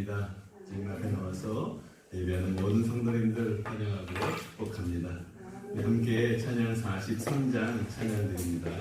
환영합니다. 지금 앞에 나와서 예배하는 모든 성도님들 환영하고 축복합니다. 함께 찬양 43장 찬양 드립니다.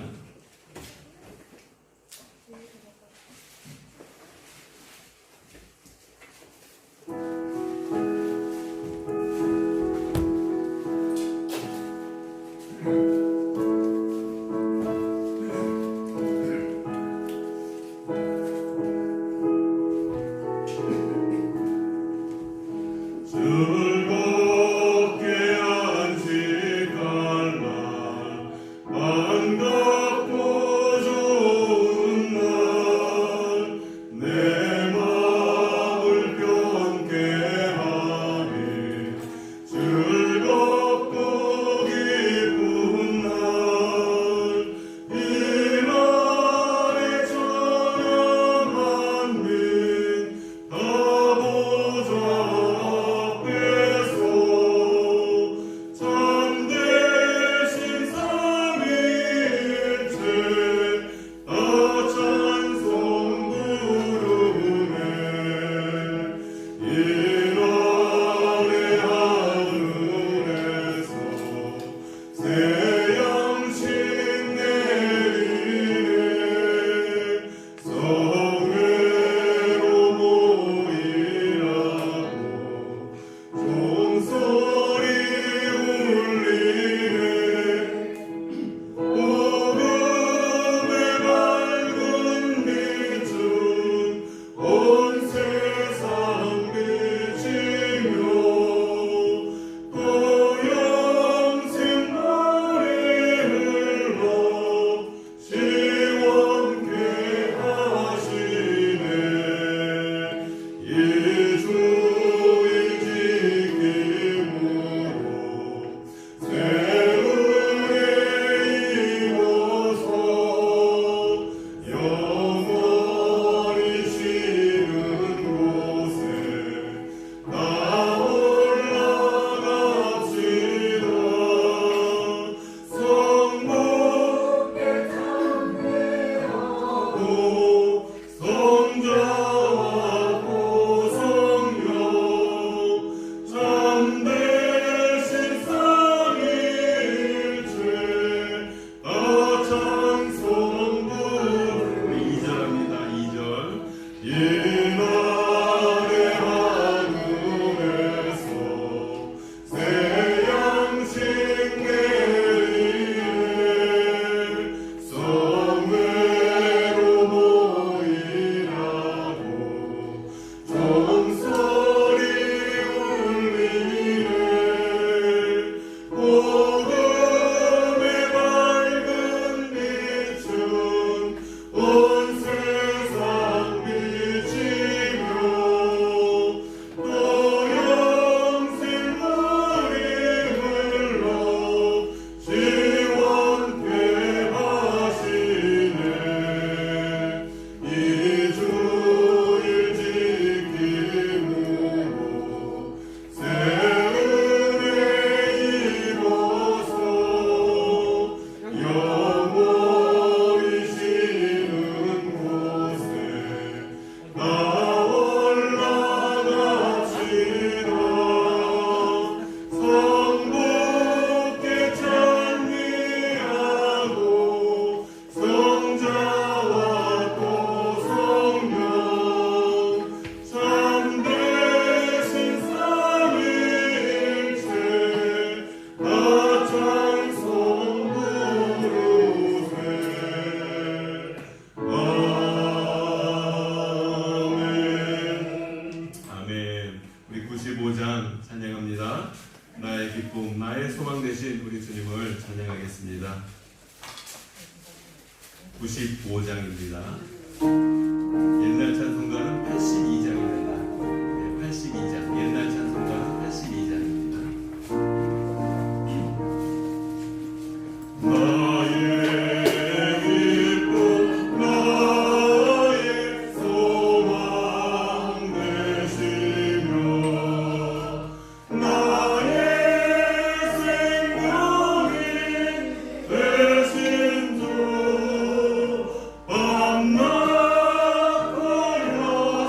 나의 기쁨, 나의 소망 되신 우리 주님을 찬양하겠습니다. 95장입니다. 옛날 찬송가는 82장입니다. 82장. 옛날 찬송가는 82장입니다. 밤낮 걸려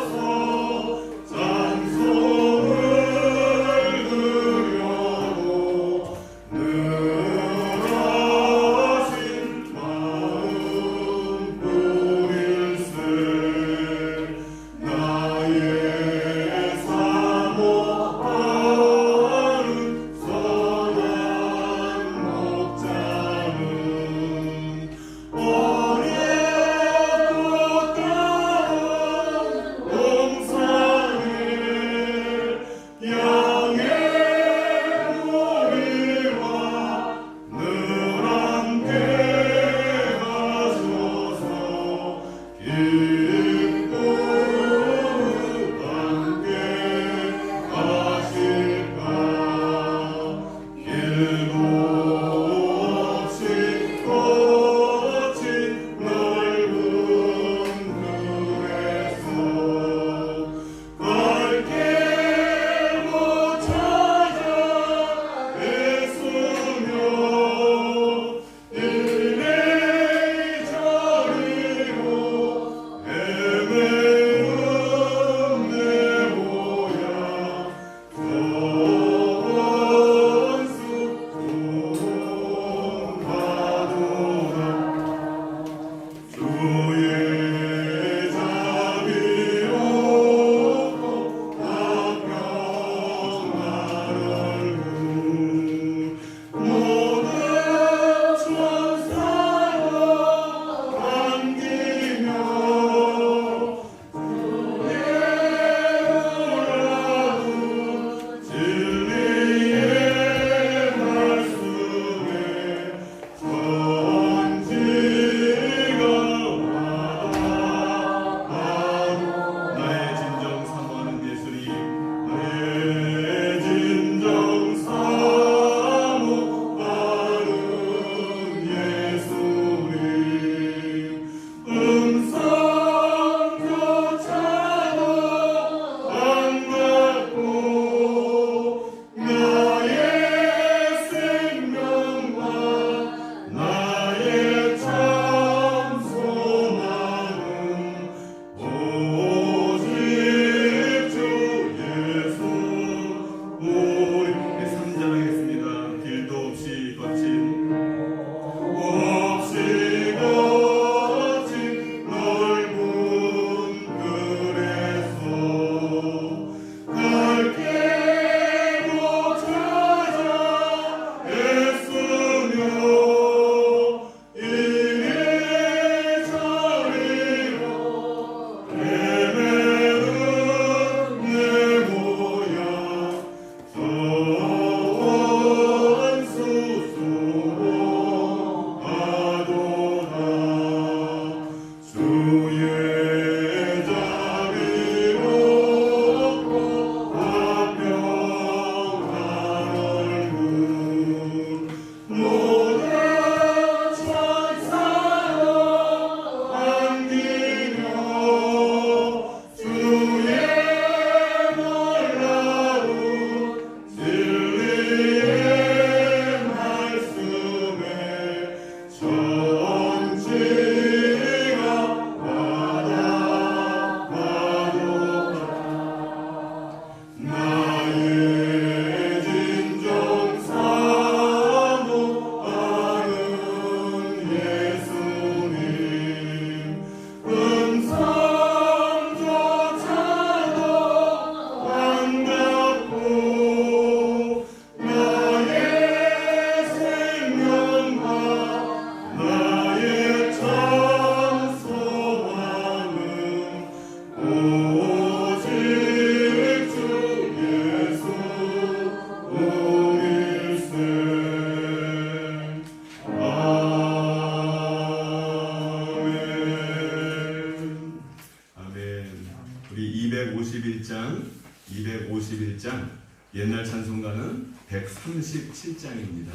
251장, 251장, 옛날 찬송가는 137장입니다.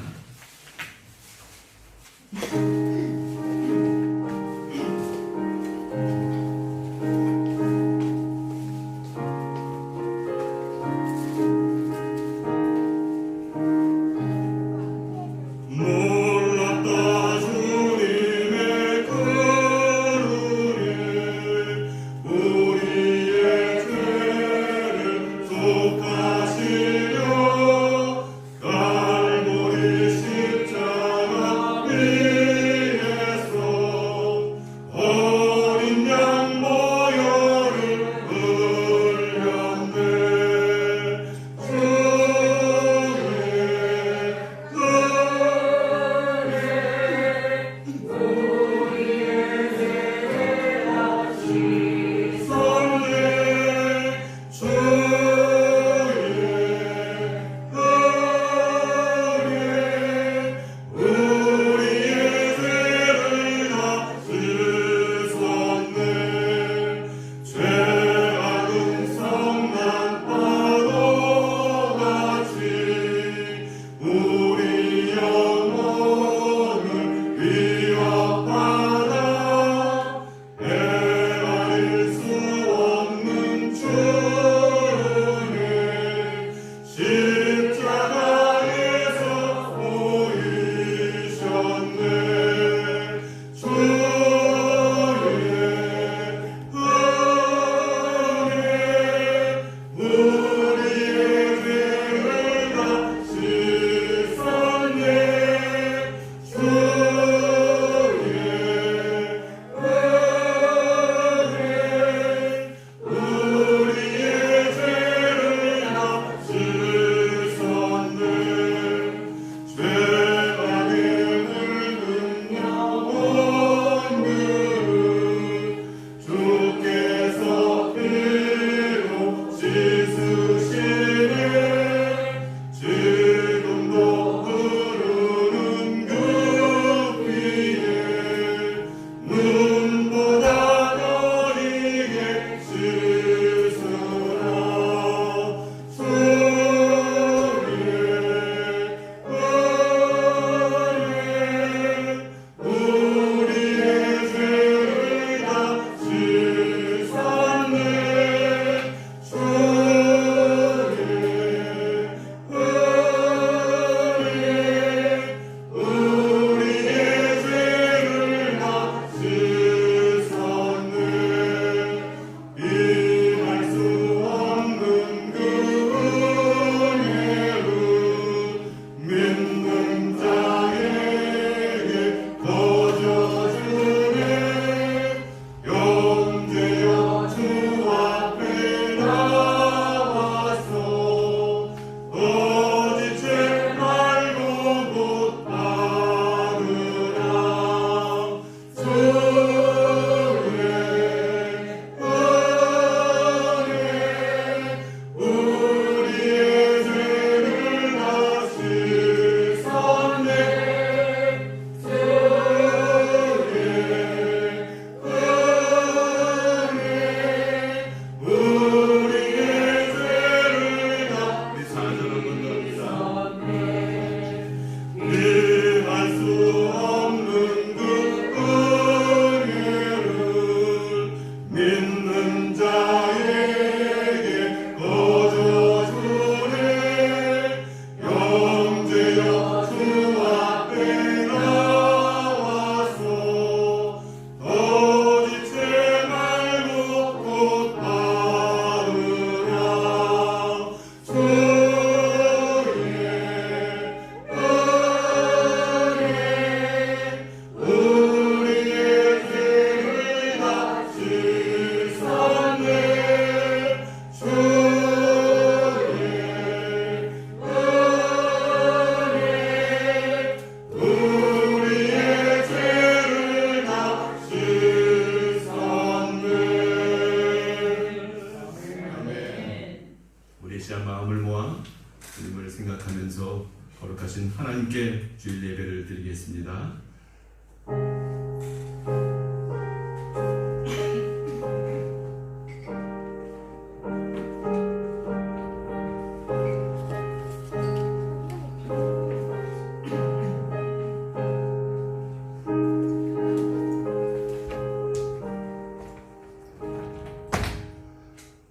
거룩하신 하나님께 주일 예배를 드리겠습니다.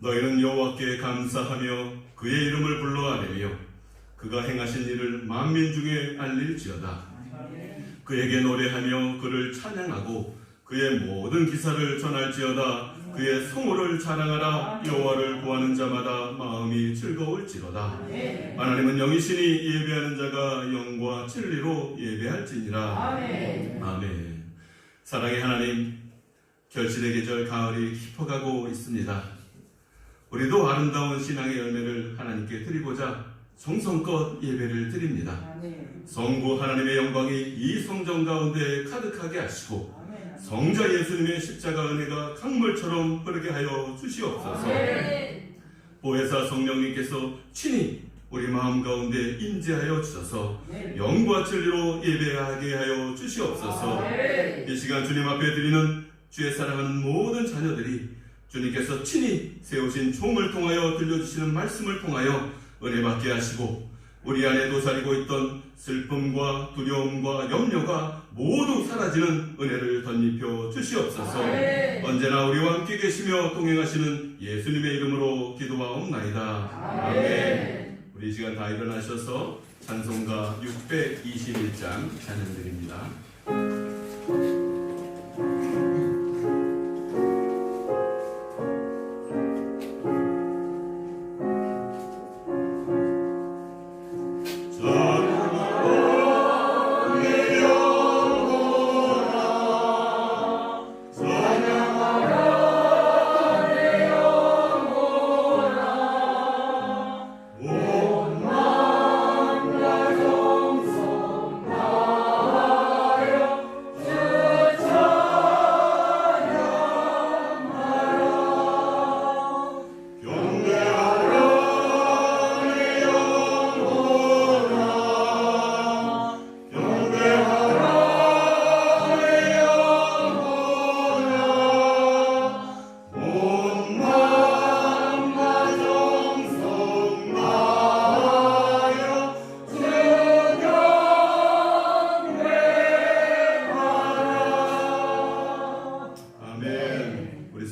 너희는 여호와께 감사하며 그의 이름을 불러 아뢰며 그가 행하신 일을 만민 중에 알릴지어다. 그에게 노래하며 그를 찬양하고 그의 모든 기사를 전할지어다. 그의 성호를 자랑하라. 여호와를 구하는 자마다 마음이 즐거울지로다. 하나님은 영이시니 예배하는 자가 영과 진리로 예배할지니라. 아멘. 사랑의 하나님, 결실의 계절 가을이 깊어가고 있습니다. 우리도 아름다운 신앙의 열매를 하나님께 드리고자 정성껏 예배를 드립니다. 성부 하나님의 영광이 이 성전 가운데 가득하게 하시고 성자 예수님의 십자가 은혜가 강물처럼 흐르게 하여 주시옵소서. 보혜사 성령님께서 친히 우리 마음 가운데 임재하여 주셔서 영과 진리로 예배하게 하여 주시옵소서. 이 시간 주님 앞에 드리는 주의 사랑하는 모든 자녀들이 주님께서 친히 세우신 종을 통하여 들려주시는 말씀을 통하여 은혜 받게 하시고 우리 안에 도사리고 있던 슬픔과 두려움과 염려가 모두 사라지는 은혜를 덧입혀 주시옵소서. 언제나 우리와 함께 계시며 동행하시는 예수님의 이름으로 기도하옵나이다. 아멘. 우리 이 시간 다 일어나셔서 찬송가 621장 찬양드립니다.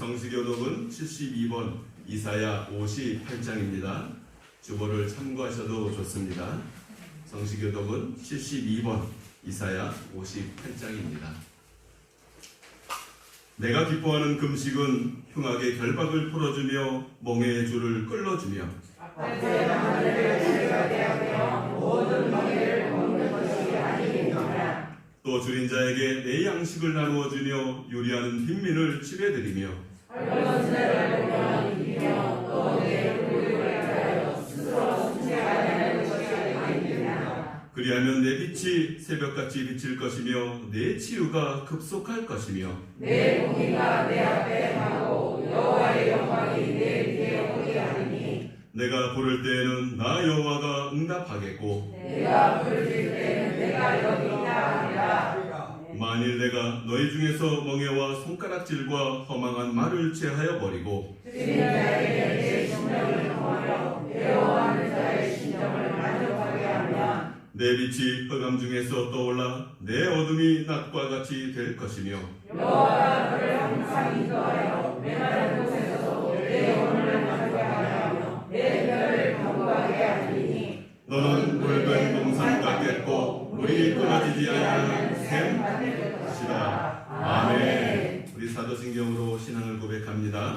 성시교독은 72번 이사야 58장입니다. 주보를 참고하셔도 좋습니다. 성시교독은 72번 이사야 58장입니다. 내가 기뻐하는 금식은 흉악의 결박을 풀어주며 멍에의 줄을 끌어주며 또 줄인 자에게 내 양식을 나누어주며 요리하는 빈민을 집에들이며 그리하면 내 빛이 새벽같이 비칠 것이며 내 치유가 급속할 것이며 내 공의가 내 앞에 하고 여호와의 영광이 내 뒤에 오게 하리니 내가 부를 때에는 나 여호와가 응답하겠고 내가 부를 때에는 내가 여기 있다 하리라. 만일 내가 너희 중에서 멍에와 손가락질과 허망한 말을 제하여 버리고 줄인 자에게 내 심령을 통하여 배워하는 자의 심령을 만족하게 하면 내 빛이 흑암 중에서 떠올라 내 어둠이 낮과 같이 될 것이며 여호와가 너를 항상 인도하여 메마른 곳에서도 내 영혼을 만족하게 하며 내 혀를 강구하게 하리니 너는 붉은 동산 같겠고 물이 끊어지지 아니하는 샘 같으시다. 아멘. 우리 사도신경으로 신앙을 고백합니다.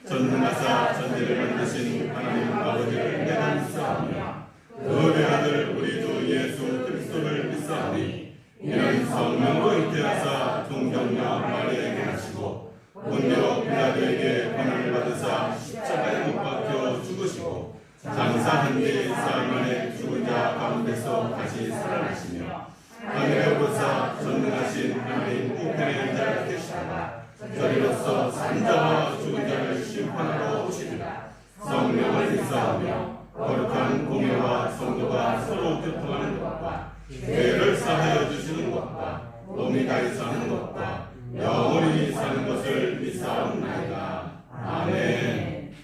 전능하사 천지를 만드신 하나님 아버지를 내가 믿사오며 그 외아들 우리 주 예수 그리스도를 믿사오니 이는 성령으로 잉태하사 동정녀 마리아에게 하시고 본디오 빌라도에게 권한을 받으사 십자가에 못 박혀 죽으시고 장사한 뒤 사흘 만에 죽은 자 가운데서 다시 살아나시며 하늘에 오르사 전능하신 하나님 우편에 앉아 계시다가 저리로서 산자와 죽은 자를 심판하러 오시리라. 성령을 믿사오며 거룩한 공예와 성도가 서로 교통하는 것과 죄를 사하여 주시는 것과 몸이 다시 사는 것과 영원히 사는 것을 믿사옵나이다. 아멘.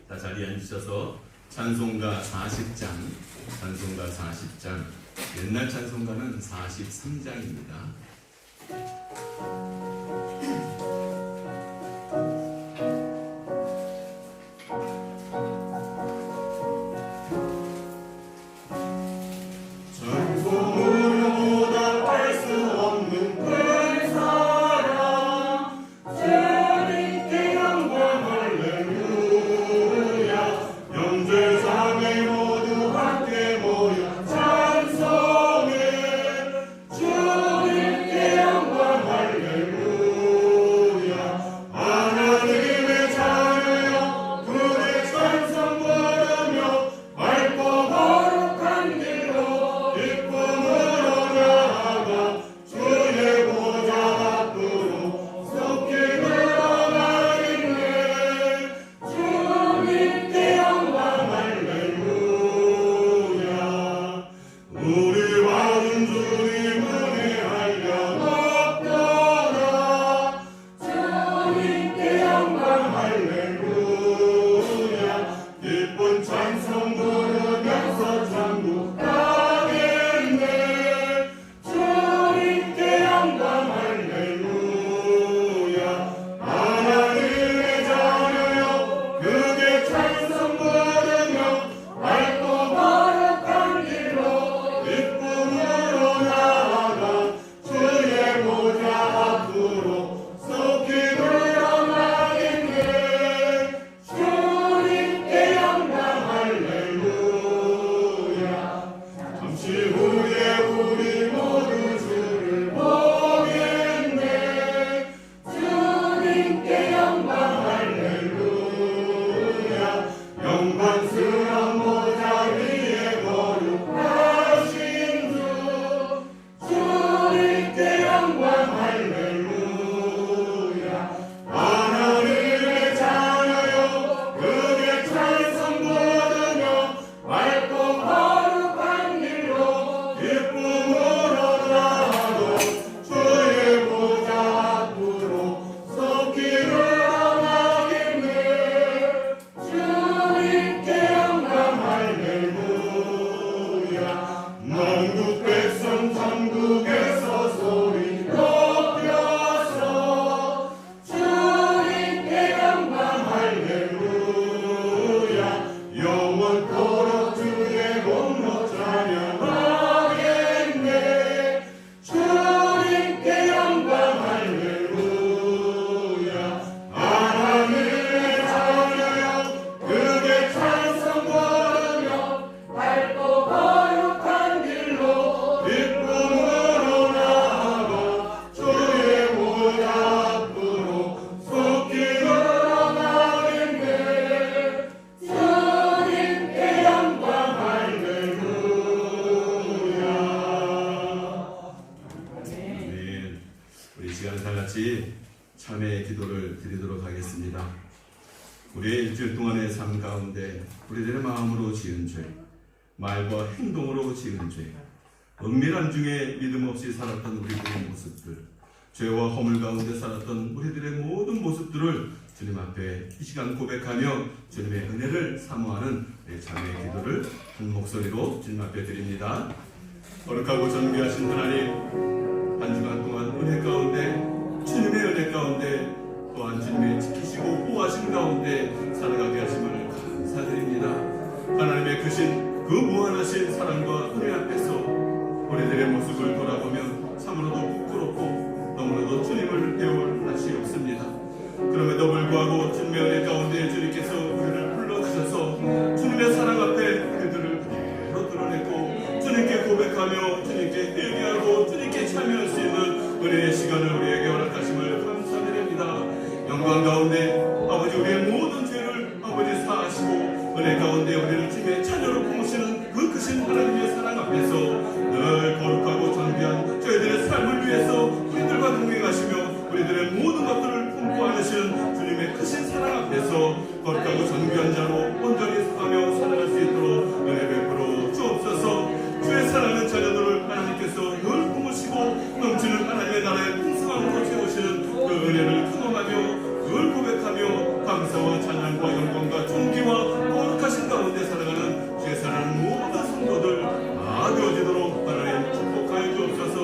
자, 자리에 앉으셔서 찬송가 40장, 찬송가 40장, 옛날 찬송가는 43장입니다. 드리도록 하겠습니다. 우리의 일주일 동안의 삶 가운데 우리들의 마음으로 지은 죄, 말과 행동으로 지은 죄, 은밀한 중에 믿음 없이 살았던 우리들의 모습들, 죄와 허물 가운데 살았던 우리들의 모든 모습들을 주님 앞에 이 시간 고백하며 주님의 은혜를 사모하는 자매의 기도를 한 목소리로 주님 앞에 드립니다. 거룩하고 존귀하신 하나님, 한 주간 동안 은혜 가운데, 주님의 은혜 가운데, 또한 주님의 지키시고 보호하신 가운데 살아가게 하심을 감사드립니다. 하나님의 크신 그 무한하신 사랑과 은혜 앞에서 우리들의 모습을 돌아보면 참으로도 부끄럽고 너무나도 주님을 배울 낯이 없습니다. 그럼에도 불구하고 주님의 은혜 가운데 주님께서 우리를 불러주셔서 주님의 사랑 앞에 그들을 그대로 드러냈고 주님께 고백하며 주님께 회개하고 주님께 참여할 수 있는 은혜의 시간을 우리에게 허락하심을 감사드립니다. 영광 가운데 아버지 우리의 모든 죄를 아버지 사하시고 은혜 가운데 우리를 주님의 자녀로 품으시는 그 크신 하나님의 사랑 앞에서 늘 거룩하고 존귀한 저희들의 삶을 위해서 우리들과 동행하시며 우리들의 모든 것들을 품고 안으시는 주님의 크신 사랑 앞에서 거룩하고 존귀한 자로 온전히 서가며 살아갈 수 있도록 은혜 베풀어 주옵소서. 주의 사랑하는 자녀들을 하나님께서 늘 품으시고 넘치는 하나님의 나라의 풍성함으로 채우시는 그 은혜를 큰언하며 늘 고백하며 감사와 찬양과 영광과 존귀와 거룩하신 가운데 살아가는 주의 사랑하는 모든 성도들 다 되어지도록 하나님 축복하여 주옵소서.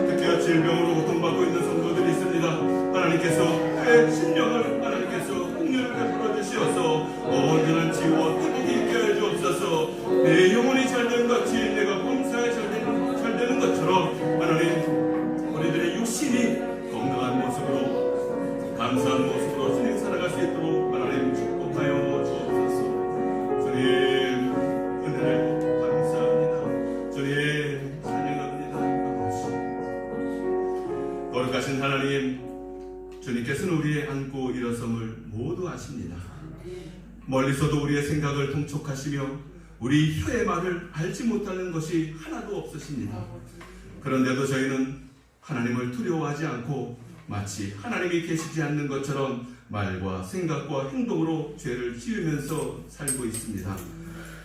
특히나 질병으로 고통받고 있는 성도들이 있습니다. 하나님께서 그의 심령을 하나님께서 긍휼을 베풀어 주시어서 온전한 치유와 회복이 있게 하여 주옵소서. 내 영혼이 잘된 같이 내가 범사에 잘되는 것처럼 하나님 우리들의 육신이 건강한 모습으로 감사한 모습으로 주님 살아갈 수 있도록 하나님 축복하여 주옵소서. 주님 은혜를 감사합니다. 주님 찬양합니다. 거룩하신 하나님, 주님께서는 우리의 안고 일어섬을 모두 아십니다. 멀리서도 우리의 생각을 통촉하시며 우리 혀의 말을 알지 못하는 것이 하나도 없으십니다. 그런데도 저희는 하나님을 두려워하지 않고 마치 하나님이 계시지 않는 것처럼 말과 생각과 행동으로 죄를 지으면서 살고 있습니다.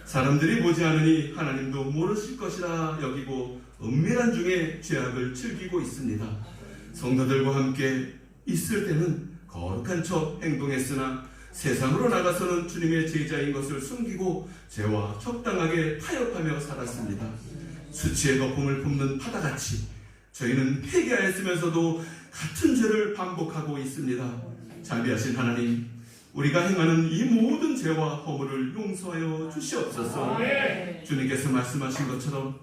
사람들이 보지 않으니 하나님도 모르실 것이라 여기고 은밀한 중에 죄악을 즐기고 있습니다. 성도들과 함께 있을 때는 거룩한 척 행동했으나 세상으로 나가서는 주님의 제자인 것을 숨기고 죄와 적당하게 타협하며 살았습니다. 수치의 거품을 뿜는 바다같이 저희는 회개하였으면서도 같은 죄를 반복하고 있습니다. 자비하신 하나님, 우리가 행하는 이 모든 죄와 허물을 용서하여 주시옵소서. 주님께서 말씀하신 것처럼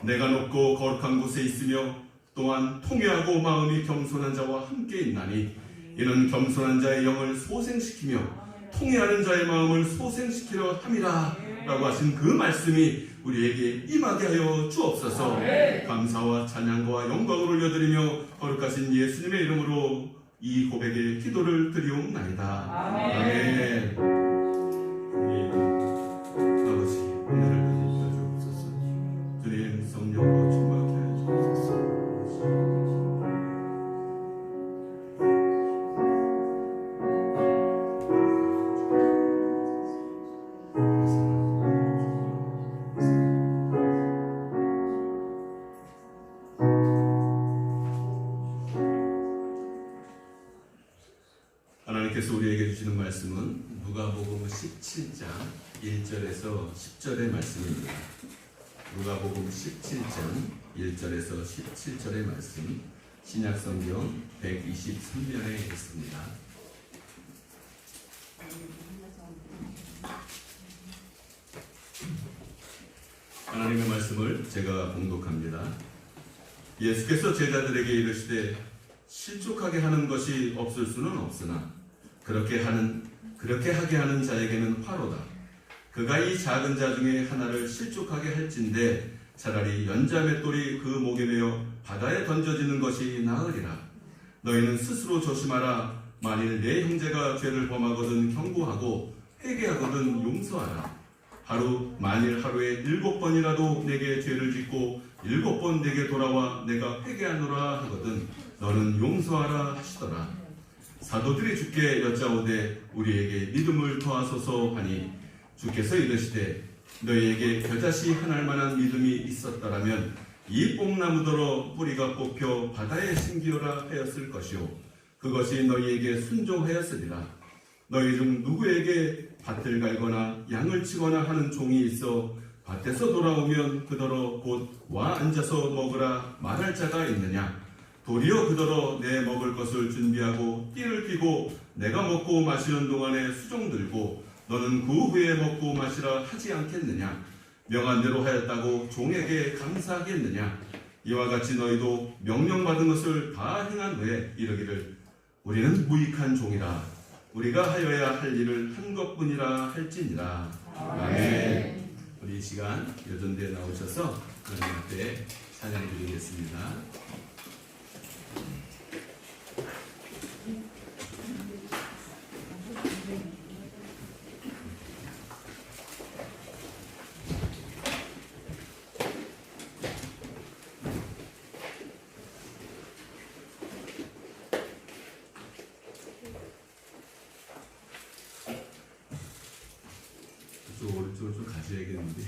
내가 높고 거룩한 곳에 있으며 또한 통회하고 마음이 겸손한 자와 함께 있나니 이는 겸손한 자의 영을 소생시키며 통회하는 자의 마음을 소생시키려 함이라 라고 하신 그 말씀이 우리에게 임하게 하여 주옵소서. 감사와 찬양과 영광을 올려드리며 거룩하신 예수님의 이름으로 이 고백의 기도를 드리옵나이다. 아멘. 아버지 은혜를 베풀어 주옵소서. 주님 성령으로 충만케 하여 주옵소서. 하나님께서 우리에게 주시는 말씀은 누가복음 17장 1절에서 10절의 말씀입니다. 누가복음 17장 1절에서 17절의 말씀, 신약성경 123면에 있습니다. 하나님의 말씀을 제가 봉독합니다. 예수께서 제자들에게 이르시되 실족하게 하는 것이 없을 수는 없으나 그렇게 하게 하는 자에게는 화로다. 그가 이 작은 자 중에 하나를 실족하게 할진대 차라리 연자 맷돌이 그 목에 매어 바다에 던져지는 것이 나으리라. 너희는 스스로 조심하라. 만일 내 형제가 죄를 범하거든 경고하고 회개하거든 용서하라. 만일 하루에 7번이라도 내게 죄를 짓고 7번 내게 돌아와 내가 회개하노라 하거든 너는 용서하라 하시더라. 사도들이 주께 여짜오되 우리에게 믿음을 더하소서 하니 주께서 이르시되 너희에게 겨자씨 하나할 만한 믿음이 있었더라면 이 뽕나무더러 뿌리가 뽑혀 바다에 심기어라 하였을 것이요 그것이 너희에게 순종하였으리라. 너희 중 누구에게 밭을 갈거나 양을 치거나 하는 종이 있어 밭에서 돌아오면 그더러 곧 와 앉아서 먹으라 말할 자가 있느냐? 도리어 그더러 내 먹을 것을 준비하고 띠를 띠고 내가 먹고 마시는 동안에 수종 들고 너는 그 후에 먹고 마시라 하지 않겠느냐? 명한 대로 하였다고 종에게 감사하겠느냐? 이와 같이 너희도 명령받은 것을 다 행한 후에 이르기를 우리는 무익한 종이라 우리가 하여야 할 일을 한 것뿐이라 할지니라. 아멘. 우리 이 시간 여전대에 나오셔서 하나님 앞에 찬양 드리겠습니다. 오른쪽으로 좀 가셔야겠는데.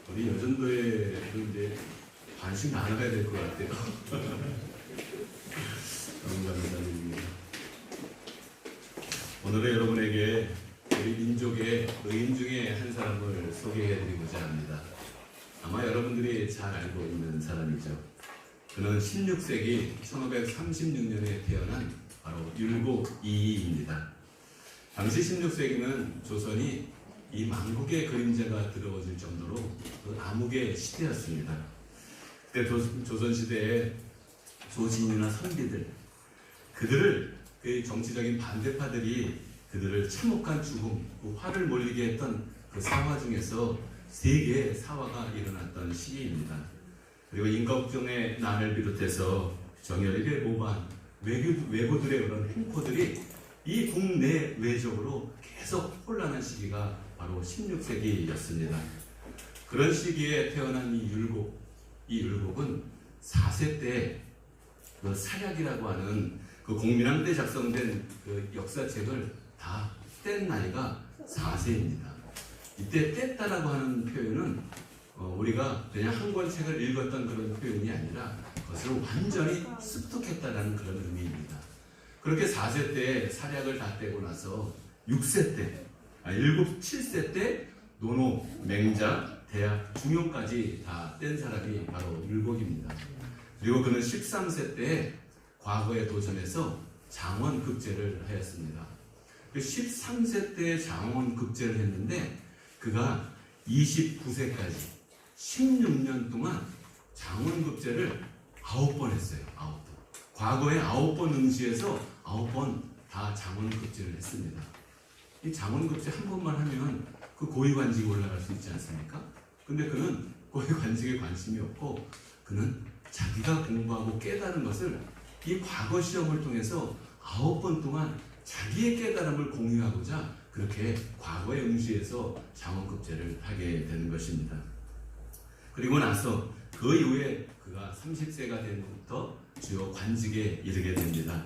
우리 여전도에도 이제 반씩 나눠야 될 것 같아요. 너무 감사드립니다. 오늘은 여러분에게 우리 민족의 의인 중에 한 사람을 소개해드리고자 합니다. 사람들이 잘 알고 있는 사람이죠. 그는 16세기 1536년에 태어난 바로 율곡 이이입니다. 당시 16세기는 조선이 이 만국의 그림자가 들어오질 정도로 그 암흑의 시대였습니다. 그때 조선시대에 조진이나 선비들, 그들을 그 정치적인 반대파들이 그들을 참혹한 죽음, 그 화를 몰리게 했던 그 사화 중에서 세 개의 사화가 일어났던 시기입니다. 그리고 임꺽정의 난을 비롯해서 정열의 모반, 왜고들의 그런 행포들이 이 국내 외적으로 계속 혼란한 시기가 바로 16세기였습니다. 그런 시기에 태어난 이 율곡은 4세 때 그 사략이라고 하는 그 공민왕 때 작성된 그 역사책을 다 뗀 나이가 4세입니다. 이때 뗐다라고 하는 표현은 우리가 그냥 한 권 책을 읽었던 그런 표현이 아니라 그것을 완전히 습득했다라는 그런 의미입니다. 그렇게 4세 때 사략을 다 떼고 나서 6세 때, 7세 때 논어, 맹자, 대학, 중용까지 다 뗀 사람이 바로 율곡입니다. 그리고 그는 13세 때 과거에 도전해서 장원급제를 하였습니다. 13세 때 장원급제를 했는데 그가 29세까지 16년 동안 장원급제를 9번 했어요. 9번. 과거에 9번 응시해서 9번 다 장원급제를 했습니다. 이 장원급제 한 번만 하면 그 고위관직에 올라갈 수 있지 않습니까? 근데 그는 고위관직에 관심이 없고 그는 자기가 공부하고 깨달은 것을 이 과거 시험을 통해서 9번 동안 자기의 깨달음을 공유하고자 그렇게 과거에 응시해서 장원급제를 하게 되는 것입니다. 그리고 나서 그 이후에 그가 30세가 된 후부터 주요 관직에 이르게 됩니다.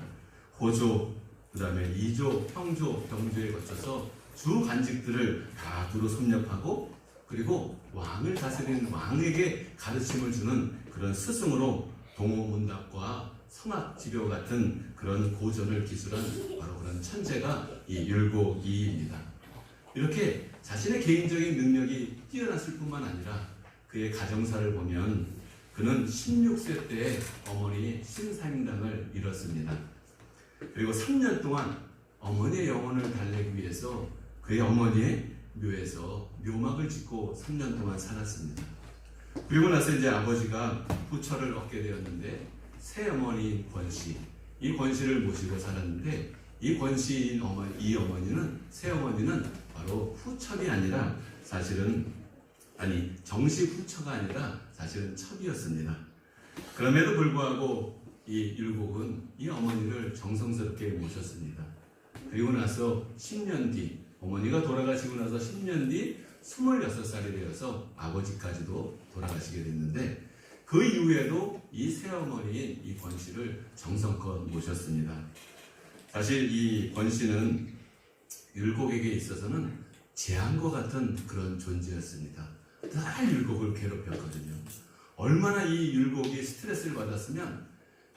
호조, 그 다음에 이조, 형조, 병조에 거쳐서 주 관직들을 다 두루 섭렵하고 그리고 왕을 다스리는 왕에게 가르침을 주는 그런 스승으로 동호문답과 성악지료 같은 그런 고전을 기술한 바로 그런 천재가 이 율곡이입니다. 이렇게 자신의 개인적인 능력이 뛰어났을 뿐만 아니라 그의 가정사를 보면 그는 16세 때 어머니 신사임당을 잃었습니다. 그리고 3년 동안 어머니의 영혼을 달래기 위해서 그의 어머니의 묘에서 묘막을 짓고 3년 동안 살았습니다. 그리고 나서 이제 아버지가 후처를 얻게 되었는데 새어머니인 권씨, 이 권씨를 모시고 살았는데 이 권씨인 어머니는 새어머니는 바로 후첩이 아니라 정식 후처가 아니라 사실은 첩이었습니다. 그럼에도 불구하고 이 율곡은 이 어머니를 정성스럽게 모셨습니다. 그리고 나서 10년 뒤 어머니가 돌아가시고 나서 10년 뒤 26살이 되어서 아버지까지도 돌아가시게 됐는데 그 이후에도 이 새어머니인 이 권씨를 정성껏 모셨습니다. 사실 이 권씨는 율곡에게 있어서는 재앙과 같은 그런 존재였습니다. 늘 율곡을 괴롭혔거든요. 얼마나 이 율곡이 스트레스를 받았으면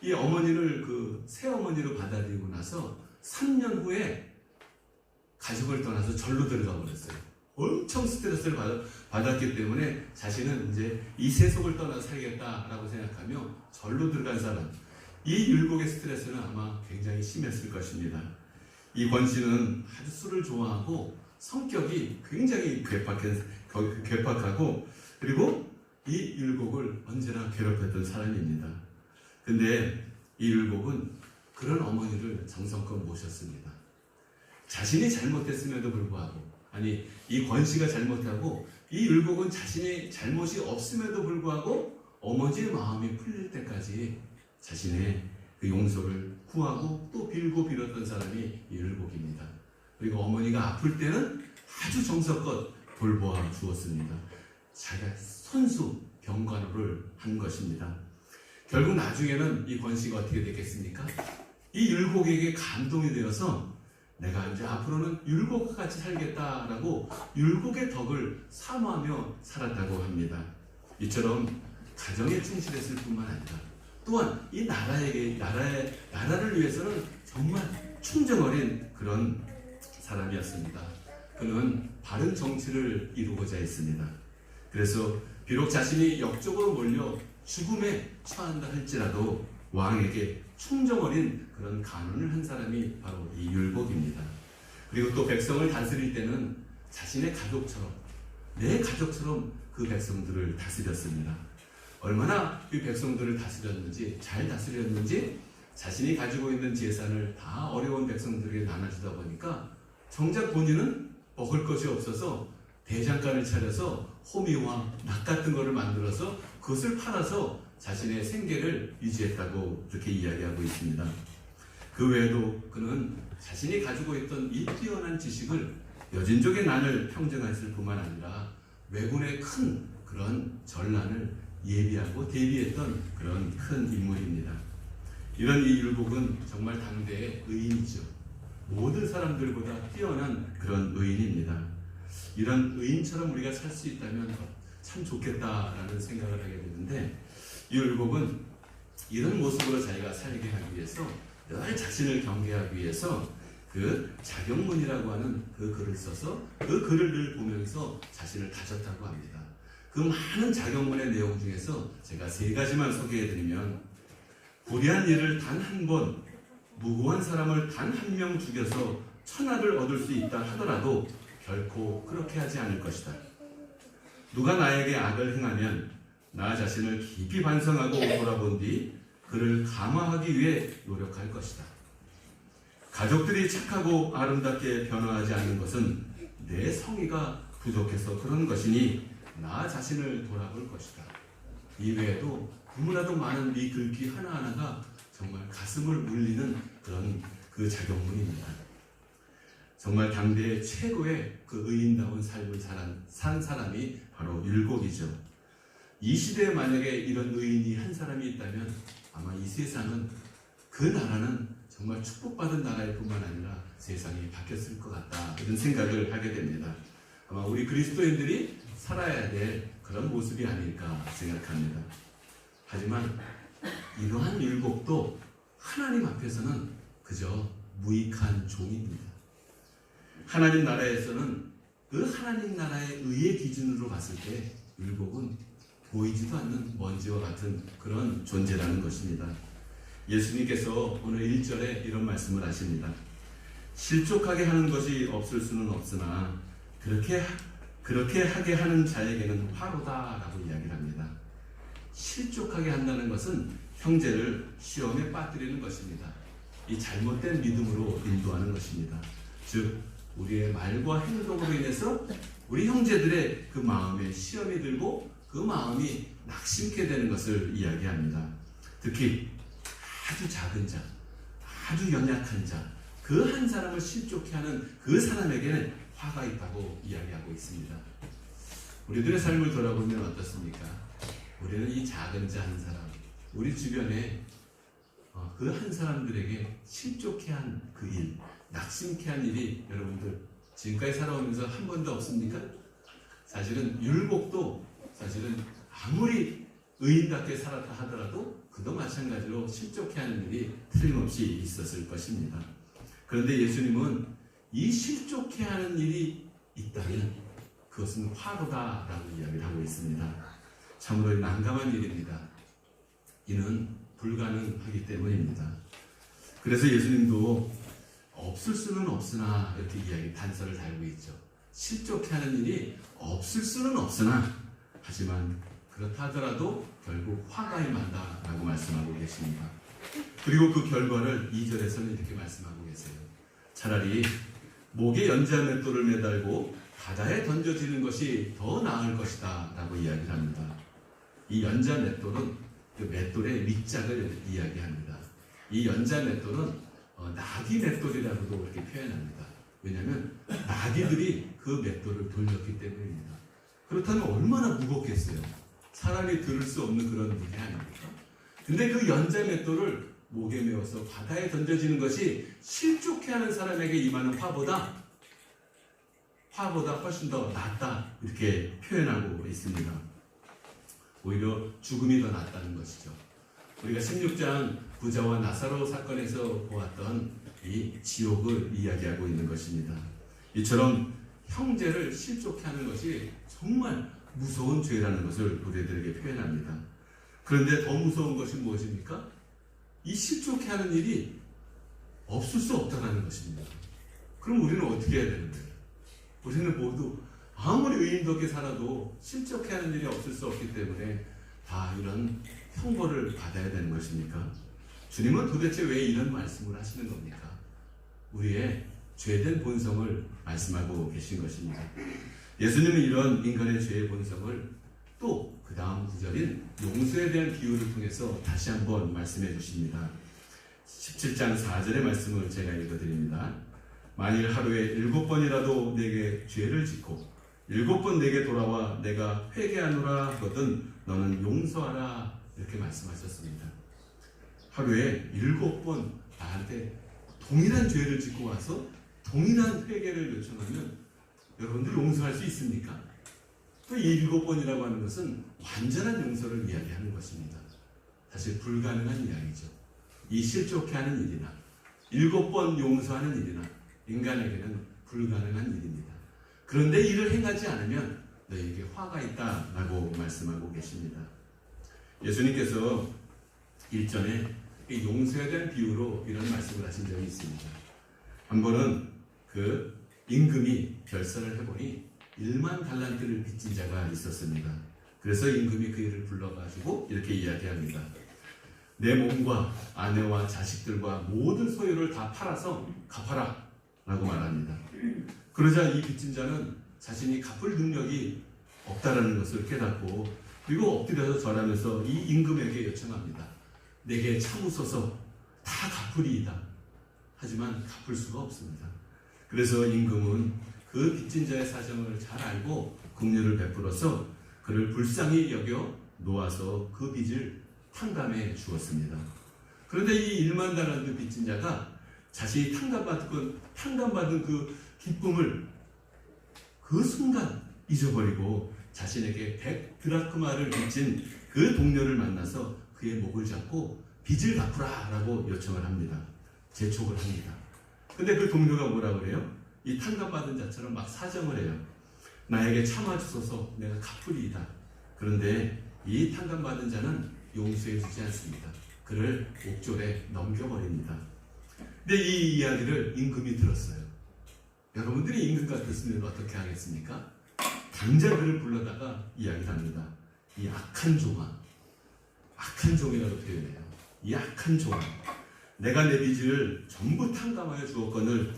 이 어머니를 그 새어머니로 받아들이고 나서 3년 후에 가족을 떠나서 절로 들어가 버렸어요. 엄청 스트레스를 받았기 때문에 자신은 이제 이 세속을 떠나서 살겠다라고 생각하며 절로 들어간 사람. 이 율곡의 스트레스는 아마 굉장히 심했을 것입니다. 이 권씨는 아주 술을 좋아하고 성격이 굉장히 괴팍하고 그리고 이 율곡을 언제나 괴롭혔던 사람입니다. 근데 이 율곡은 그런 어머니를 정성껏 모셨습니다. 자신이 잘못했음에도 불구하고 이 권씨가 잘못하고 이 율곡은 자신의 잘못이 없음에도 불구하고 어머니의 마음이 풀릴 때까지 자신의 그 용서를 구하고 또 빌고 빌었던 사람이 이 율곡입니다. 그리고 어머니가 아플 때는 아주 정성껏 돌보아 주었습니다. 자기가 손수 병간호를 한 것입니다. 결국 나중에는 이 권씨가 어떻게 됐겠습니까? 이 율곡에게 감동이 되어서 내가 이제 앞으로는 율곡과 같이 살겠다라고 율곡의 덕을 사모하며 살았다고 합니다. 이처럼 가정에 충실했을 뿐만 아니라 또한 이 나라를 위해서는 정말 충정 어린 그런 사람이었습니다. 그는 바른 정치를 이루고자 했습니다. 그래서 비록 자신이 역적으로 몰려 죽음에 처한다 할지라도 왕에게 충정어린 그런 간언을 한 사람이 바로 이 율곡입니다. 그리고 또 백성을 다스릴 때는 자신의 가족처럼, 내 가족처럼 그 백성들을 다스렸습니다. 얼마나 이 백성들을 다스렸는지, 잘 다스렸는지, 자신이 가지고 있는 재산을 다 어려운 백성들에게 나눠주다 보니까 정작 본인은 먹을 것이 없어서 대장간을 차려서 호미와 낙 같은 것을 만들어서 그것을 팔아서 자신의 생계를 유지했다고 그렇게 이야기하고 있습니다. 그 외에도 그는 자신이 가지고 있던 이 뛰어난 지식을 여진족의 난을 평정했을 뿐만 아니라 왜군의 큰 그런 전란을 예비하고 대비했던 그런 큰 인물입니다. 이런 이 율곡은 정말 당대의 의인이죠. 모든 사람들보다 뛰어난 그런 의인입니다. 이런 의인처럼 우리가 살 수 있다면 참 좋겠다라는 생각을 하게 되는데, 이 율곡은 이런 모습으로 자기가 살게 하기 위해서, 늘 자신을 경계하기 위해서 그 자경문이라고 하는 그 글을 써서 그 글을 늘 보면서 자신을 다졌다고 합니다. 그 많은 자경문의 내용 중에서 제가 3가지만 소개해드리면, 불의한 일을 단 한 번, 무고한 사람을 단 한 명 죽여서 천하를 얻을 수 있다 하더라도 결코 그렇게 하지 않을 것이다. 누가 나에게 악을 행하면 나 자신을 깊이 반성하고 돌아본 뒤 그를 감화하기 위해 노력할 것이다. 가족들이 착하고 아름답게 변화하지 않는 것은 내 성의가 부족해서 그런 것이니 나 자신을 돌아볼 것이다. 이외에도 너무나도 많은 이 글귀 하나하나가 정말 가슴을 울리는 그런 그 자경문입니다. 정말 당대의 최고의 그 의인다운 삶을 산 사람이 바로 율곡이죠. 이 시대에 만약에 이런 의인이 한 사람이 있다면 아마 이 세상은, 그 나라는 정말 축복받은 나라일 뿐만 아니라 세상이 바뀌었을 것 같다, 이런 생각을 하게 됩니다. 아마 우리 그리스도인들이 살아야 될 그런 모습이 아닐까 생각합니다. 하지만 이러한 율곡도 하나님 앞에서는 그저 무익한 종입니다. 하나님 나라에서는 그 하나님 나라의 의의 기준으로 봤을 때 율곡은 보이지도 않는 먼지와 같은 그런 존재라는 것입니다. 예수님께서 오늘 1절에 이런 말씀을 하십니다. 실족하게 하는 것이 없을 수는 없으나 그렇게 하게 하는 자에게는 화로다라고 이야기를 합니다. 실족하게 한다는 것은 형제를 시험에 빠뜨리는 것입니다. 이 잘못된 믿음으로 인도하는 것입니다. 즉 우리의 말과 행동으로 인해서 우리 형제들의 그 마음에 시험이 들고 그 마음이 낙심케 되는 것을 이야기합니다. 특히 아주 작은 자, 아주 연약한 자, 그 한 사람을 실족해 하는 그 사람에게는 화가 있다고 이야기하고 있습니다. 우리들의 삶을 돌아보면 어떻습니까? 우리는 이 작은 자 한 사람, 우리 주변에 그 한 사람들에게 실족해 한 그 일, 낙심케 한 일이 여러분들 지금까지 살아오면서 한 번도 없습니까? 사실은 율곡도 사실은 아무리 의인답게 살았다 하더라도 그도 마찬가지로 실족해 하는 일이 틀림없이 있었을 것입니다. 그런데 예수님은 이 실족해 하는 일이 있다면 그것은 화로다라고 이야기를 하고 있습니다. 참으로 난감한 일입니다. 이는 불가능하기 때문입니다. 그래서 예수님도 없을 수는 없으나 이렇게 단서를 달고 있죠. 실족해 하는 일이 없을 수는 없으나 하지만 그렇다 하더라도 결국 화가 임한다라고 말씀하고 계십니다. 그리고 그 결과를 2절에서는 이렇게 말씀하고 계세요. 차라리 목에 연자 맷돌을 매달고 바다에 던져지는 것이 더 나을 것이다 라고 이야기를 합니다. 이 연자 맷돌은 그 맷돌의 밑짝을 이야기합니다. 이 연자 맷돌은 나귀 맷돌이라고도 이렇게 표현합니다. 왜냐하면 나귀들이 그 맷돌을 돌렸기 때문입니다. 그렇다면 얼마나 무겁겠어요. 사람이 들을 수 없는 그런 무게 아닙니까? 근데 그 연자 맷돌을 목에 메어서 바다에 던져지는 것이 실족해 하는 사람에게 임하는 화보다 훨씬 더 낫다 이렇게 표현하고 있습니다. 오히려 죽음이 더 낫다는 것이죠. 우리가 16장 부자와 나사로 사건에서 보았던 이 지옥을 이야기하고 있는 것입니다. 이처럼 형제를 실족해 하는 것이 정말 무서운 죄라는 것을 우리들에게 표현합니다. 그런데 더 무서운 것이 무엇입니까? 이 실족해 하는 일이 없을 수 없다는 것입니다. 그럼 우리는 어떻게 해야 되는 거예요? 우리는 모두 아무리 의인답게 살아도 실족해 하는 일이 없을 수 없기 때문에 다 이런 형벌을 받아야 되는 것입니까? 주님은 도대체 왜 이런 말씀을 하시는 겁니까? 우리의 죄된 본성을 말씀하고 계신 것입니다. 예수님은 이런 인간의 죄의 본성을 또 그 다음 구절인 용서에 대한 비유를 통해서 다시 한번 말씀해 주십니다. 17장 4절의 말씀을 제가 읽어드립니다. 만일 하루에 7번이라도 내게 죄를 짓고 7번 내게 돌아와 내가 회개하노라 하거든 너는 용서하라, 이렇게 말씀하셨습니다. 하루에 7번 나한테 동일한 죄를 짓고 와서 동일한 회개를 요청하면 여러분들 용서할 수 있습니까? 또 이 7번이라고 하는 것은 완전한 용서를 이야기하는 것입니다. 사실 불가능한 이야기죠. 이 실족해 하는 일이나 7번 용서하는 일이나 인간에게는 불가능한 일입니다. 그런데 이를 행하지 않으면 너에게 화가 있다라고 말씀하고 계십니다. 예수님께서 일전에 이 용서에 대한 비유로 이런 말씀을 하신 적이 있습니다. 한 번은 그 임금이 결산을 해보니 1만 달란트를 빚진 자가 있었습니다. 그래서 임금이 그 일을 불러가지고 이렇게 이야기합니다. 내 몸과 아내와 자식들과 모든 소유를 다 팔아서 갚아라 라고 말합니다. 그러자 이 빚진 자는 자신이 갚을 능력이 없다라는 것을 깨닫고 그리고 엎드려서 절하면서 이 임금에게 요청합니다. 내게 참으소서, 다 갚으리이다. 하지만 갚을 수가 없습니다. 그래서 임금은 그 빚진 자의 사정을 잘 알고 긍휼을 베풀어서 그를 불쌍히 여겨 놓아서 그 빚을 탕감해 주었습니다. 그런데 이 1만 달란트 빚진 자가 자신이 탕감받은 그 기쁨을 그 순간 잊어버리고 자신에게 100드라크마를 빚진 그 동료를 만나서 그의 목을 잡고 빚을 갚으라 라고 요청을 합니다. 재촉을 합니다. 근데 그 동료가 뭐라 그래요? 이 탕감받은 자처럼 막 사정을 해요. 나에게 참아주소서, 내가 갚으리이다. 그런데 이 탕감받은 자는 용서해 주지 않습니다. 그를 옥졸에 넘겨버립니다. 근데 이 이야기를 임금이 들었어요. 여러분들이 임금 같았으면 어떻게 하겠습니까? 당장 그를 불러다가 이야기를 합니다. 이 악한 종아, 악한 종이라고 표현해요. 이 악한 종아, 내가 내 빚을 전부 탕감하여 주었거늘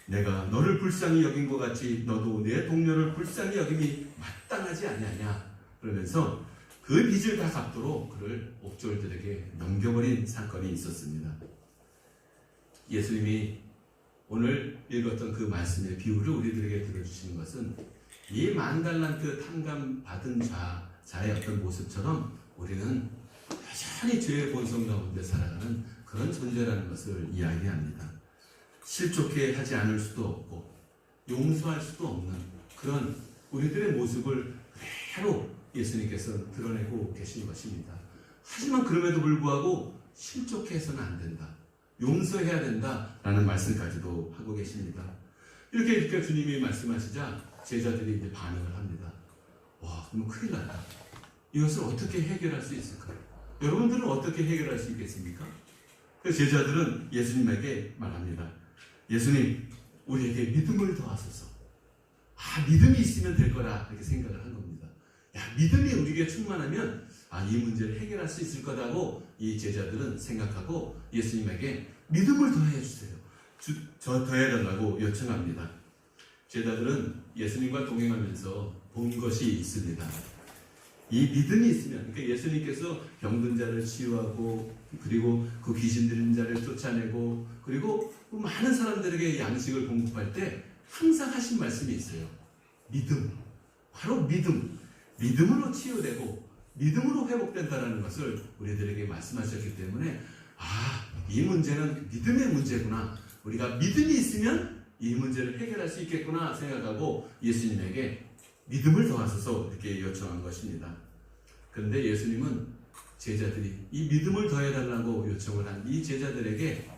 내가 너를 불쌍히 여긴 것 같이 너도 내 동료를 불쌍히 여김이 마땅하지 아니하냐, 그러면서 그 빚을 다 갚도록 그를 옥졸들에게 넘겨버린 사건이 있었습니다. 예수님이 오늘 읽었던 그 말씀의 비유를 우리들에게 들어주시는 것은 이 1만 달란트 탕감받은 자의 어떤 모습처럼 우리는 여전히 죄의 본성 가운데 살아가는 그런 존재라는 것을 이야기합니다. 실족해 하지 않을 수도 없고 용서할 수도 없는 그런 우리들의 모습을 그대로 예수님께서 드러내고 계신 것입니다. 하지만 그럼에도 불구하고 실족해서는 안 된다, 용서해야 된다라는 말씀까지도 하고 계십니다. 이렇게 주님이 말씀하시자 제자들이 이제 반응을 합니다. 와, 그럼 큰일 났다. 이것을 어떻게 해결할 수 있을까? 여러분들은 어떻게 해결할 수 있겠습니까? 그래서 제자들은 예수님에게 말합니다. 예수님, 우리에게 믿음을 더하소서. 믿음이 있으면 될 거라 이렇게 생각을 한 겁니다. 믿음이 우리에게 충만하면 이 문제를 해결할 수 있을 거라고 이 제자들은 생각하고 예수님에게 믿음을 더해 주세요. 저 더해달라고 요청합니다. 제자들은 예수님과 동행하면서 본 것이 있습니다. 이 믿음이 있으면, 그러니까 예수님께서 병든 자를 치유하고 그리고 그 귀신 들린 자를 쫓아내고 그리고 많은 사람들에게 양식을 공급할 때 항상 하신 말씀이 있어요. 믿음, 바로 믿음, 믿음으로 치유되고 믿음으로 회복된다는 것을 우리들에게 말씀하셨기 때문에 이 문제는 믿음의 문제구나, 우리가 믿음이 있으면 이 문제를 해결할 수 있겠구나 생각하고 예수님에게 믿음을 더하소서 이렇게 요청한 것입니다. 그런데 예수님은 제자들이 이 믿음을 더해달라고 요청을 한 이 제자들에게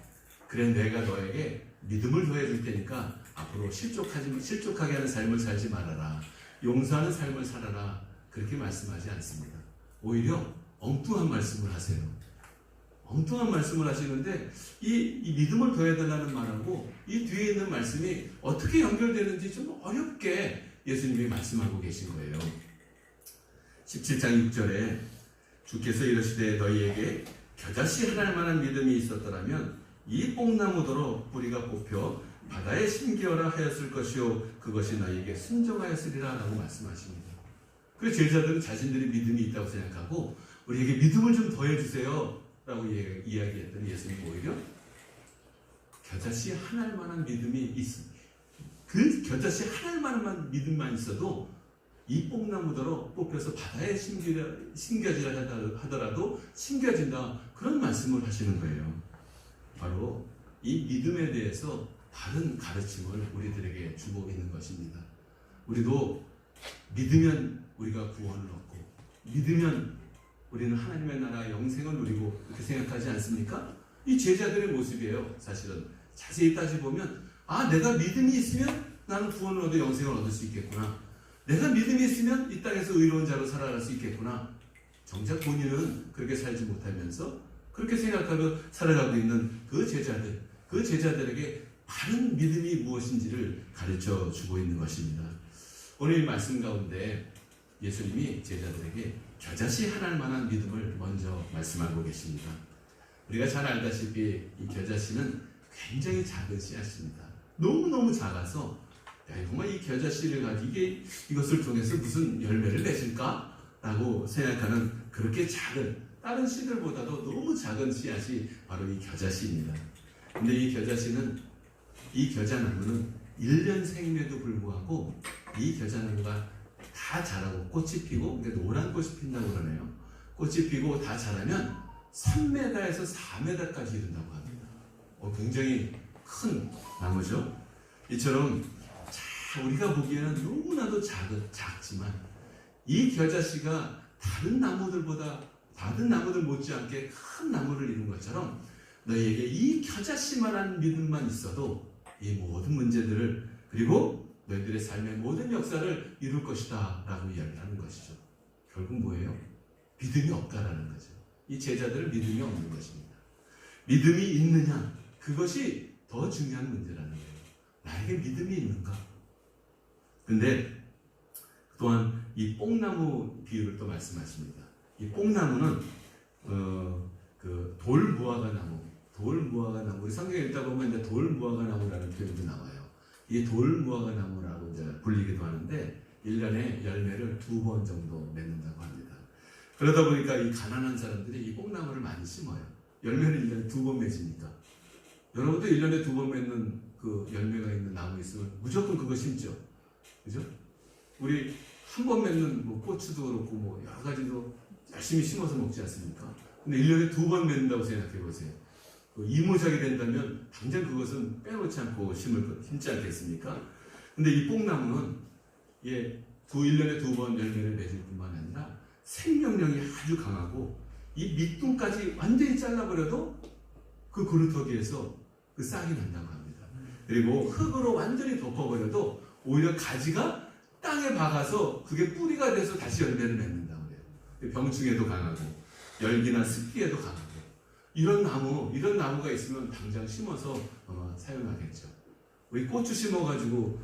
그래, 내가 너에게 믿음을 더해줄 테니까 앞으로 실족하게 하는 삶을 살지 말아라, 용서하는 삶을 살아라 그렇게 말씀하지 않습니다. 오히려 엉뚱한 말씀을 하세요. 엉뚱한 말씀을 하시는데 이 믿음을 더해달라는 말하고 이 뒤에 있는 말씀이 어떻게 연결되는지 좀 어렵게 예수님이 말씀하고 계신 거예요. 17장 6절에 주께서 이르시되 너희에게 겨자씨 하나할 만한 믿음이 있었더라면 이 뽕나무더러 뿌리가 뽑혀 바다에 심기어라 하였을 것이요 그것이 너희에게 순종하였으리라 라고 말씀하십니다. 그래서 제자들은 자신들이 믿음이 있다고 생각하고 우리에게 믿음을 좀 더해주세요 라고 이야기했더니 예수님 오히려 겨자씨 하나할 만한 믿음이 있습니다. 그 겨자씨 하나할 만한 믿음만 있어도 이 뽕나무더러 뽑혀서 바다에 심겨지라 하더라도 심겨진다, 그런 말씀을 하시는 거예요. 바로 이 믿음에 대해서 바른 가르침을 우리들에게 주고 있는 것입니다. 우리도 믿으면 우리가 구원을 얻고 믿으면 우리는 하나님의 나라 영생을 누리고 이렇게 생각하지 않습니까? 이 제자들의 모습이에요. 사실은 자세히 따져보면 내가 믿음이 있으면 나는 구원을 얻어 영생을 얻을 수 있겠구나. 내가 믿음이 있으면 이 땅에서 의로운 자로 살아갈 수 있겠구나. 정작 본인은 그렇게 살지 못하면서 그렇게 생각하며 살아가고 있는 그 제자들에게 바른 믿음이 무엇인지를 가르쳐 주고 있는 것입니다. 오늘 이 말씀 가운데 예수님이 제자들에게 겨자씨 하나할 만한 믿음을 먼저 말씀하고 계십니다. 우리가 잘 알다시피 이 겨자씨는 굉장히 작은 씨앗입니다. 너무너무 작아서 정말 이 겨자씨를 가지고 이것을 통해서 무슨 열매를 맺을까? 라고 생각하는 그렇게 작은, 다른 씨들보다도 너무 작은 씨앗이 바로 이 겨자씨입니다. 근데 이 겨자나무는 1년 생임에도 불구하고 이 겨자나무가 다 자라고 꽃이 피고, 노란 꽃이 핀다고 그러네요. 꽃이 피고 다 자라면 3m에서 4m까지 이른다고 합니다. 굉장히 큰 나무죠. 이처럼 우리가 보기에는 너무나도 작지만 이 겨자씨가 다른 나무들 못지않게 큰 나무를 이룬 것처럼 너희에게 이 겨자씨만한 믿음만 있어도 이 모든 문제들을, 그리고 너희들의 삶의 모든 역사를 이룰 것이다 라고 이야기하는 것이죠. 결국 뭐예요? 믿음이 없다라는 거죠. 이 제자들은 믿음이 없는 것입니다. 믿음이 있느냐, 그것이 더 중요한 문제라는 거예요. 나에게 믿음이 있는가? 근데 또한 이 뽕나무 비유를 또 말씀하십니다. 이 뽕나무는 그 돌무화과 나무, 우리 성경에 읽다 보면 이제 돌무화과 나무라는 표현도 나와요. 이 돌무화과 나무라고 이제 불리기도 하는데 1년에 열매를 2번 정도 맺는다고 합니다. 그러다 보니까 이 가난한 사람들이 이 뽕나무를 많이 심어요. 열매를 1년에 2번 맺으니까. 여러분도 1년에 2번 맺는 그 열매가 있는 나무 있으면 무조건 그거 심죠. 그죠? 우리 한 번 맺는 고추도 그렇고 여러 가지도 열심히 심어서 먹지 않습니까? 근데 1년에 2번 맺는다고 생각해 보세요. 이모작이 된다면 당장 그것은 빼놓지 않고 심지 않겠습니까? 근데 이 뽕나무는 1년에 2번 열매를 맺을 뿐만 아니라 생명력이 아주 강하고 이 밑둥까지 완전히 잘라버려도 그 그루터기에서 그 싹이 난다고 합니다. 그리고 흙으로 완전히 덮어버려도 오히려 가지가 땅에 박아서 그게 뿌리가 돼서 다시 열매를 맺는다고 해요. 병충해도 강하고 열기나 습기에도 강하고 이런 나무가 있으면 당장 심어서 사용하겠죠. 우리 고추 심어가지고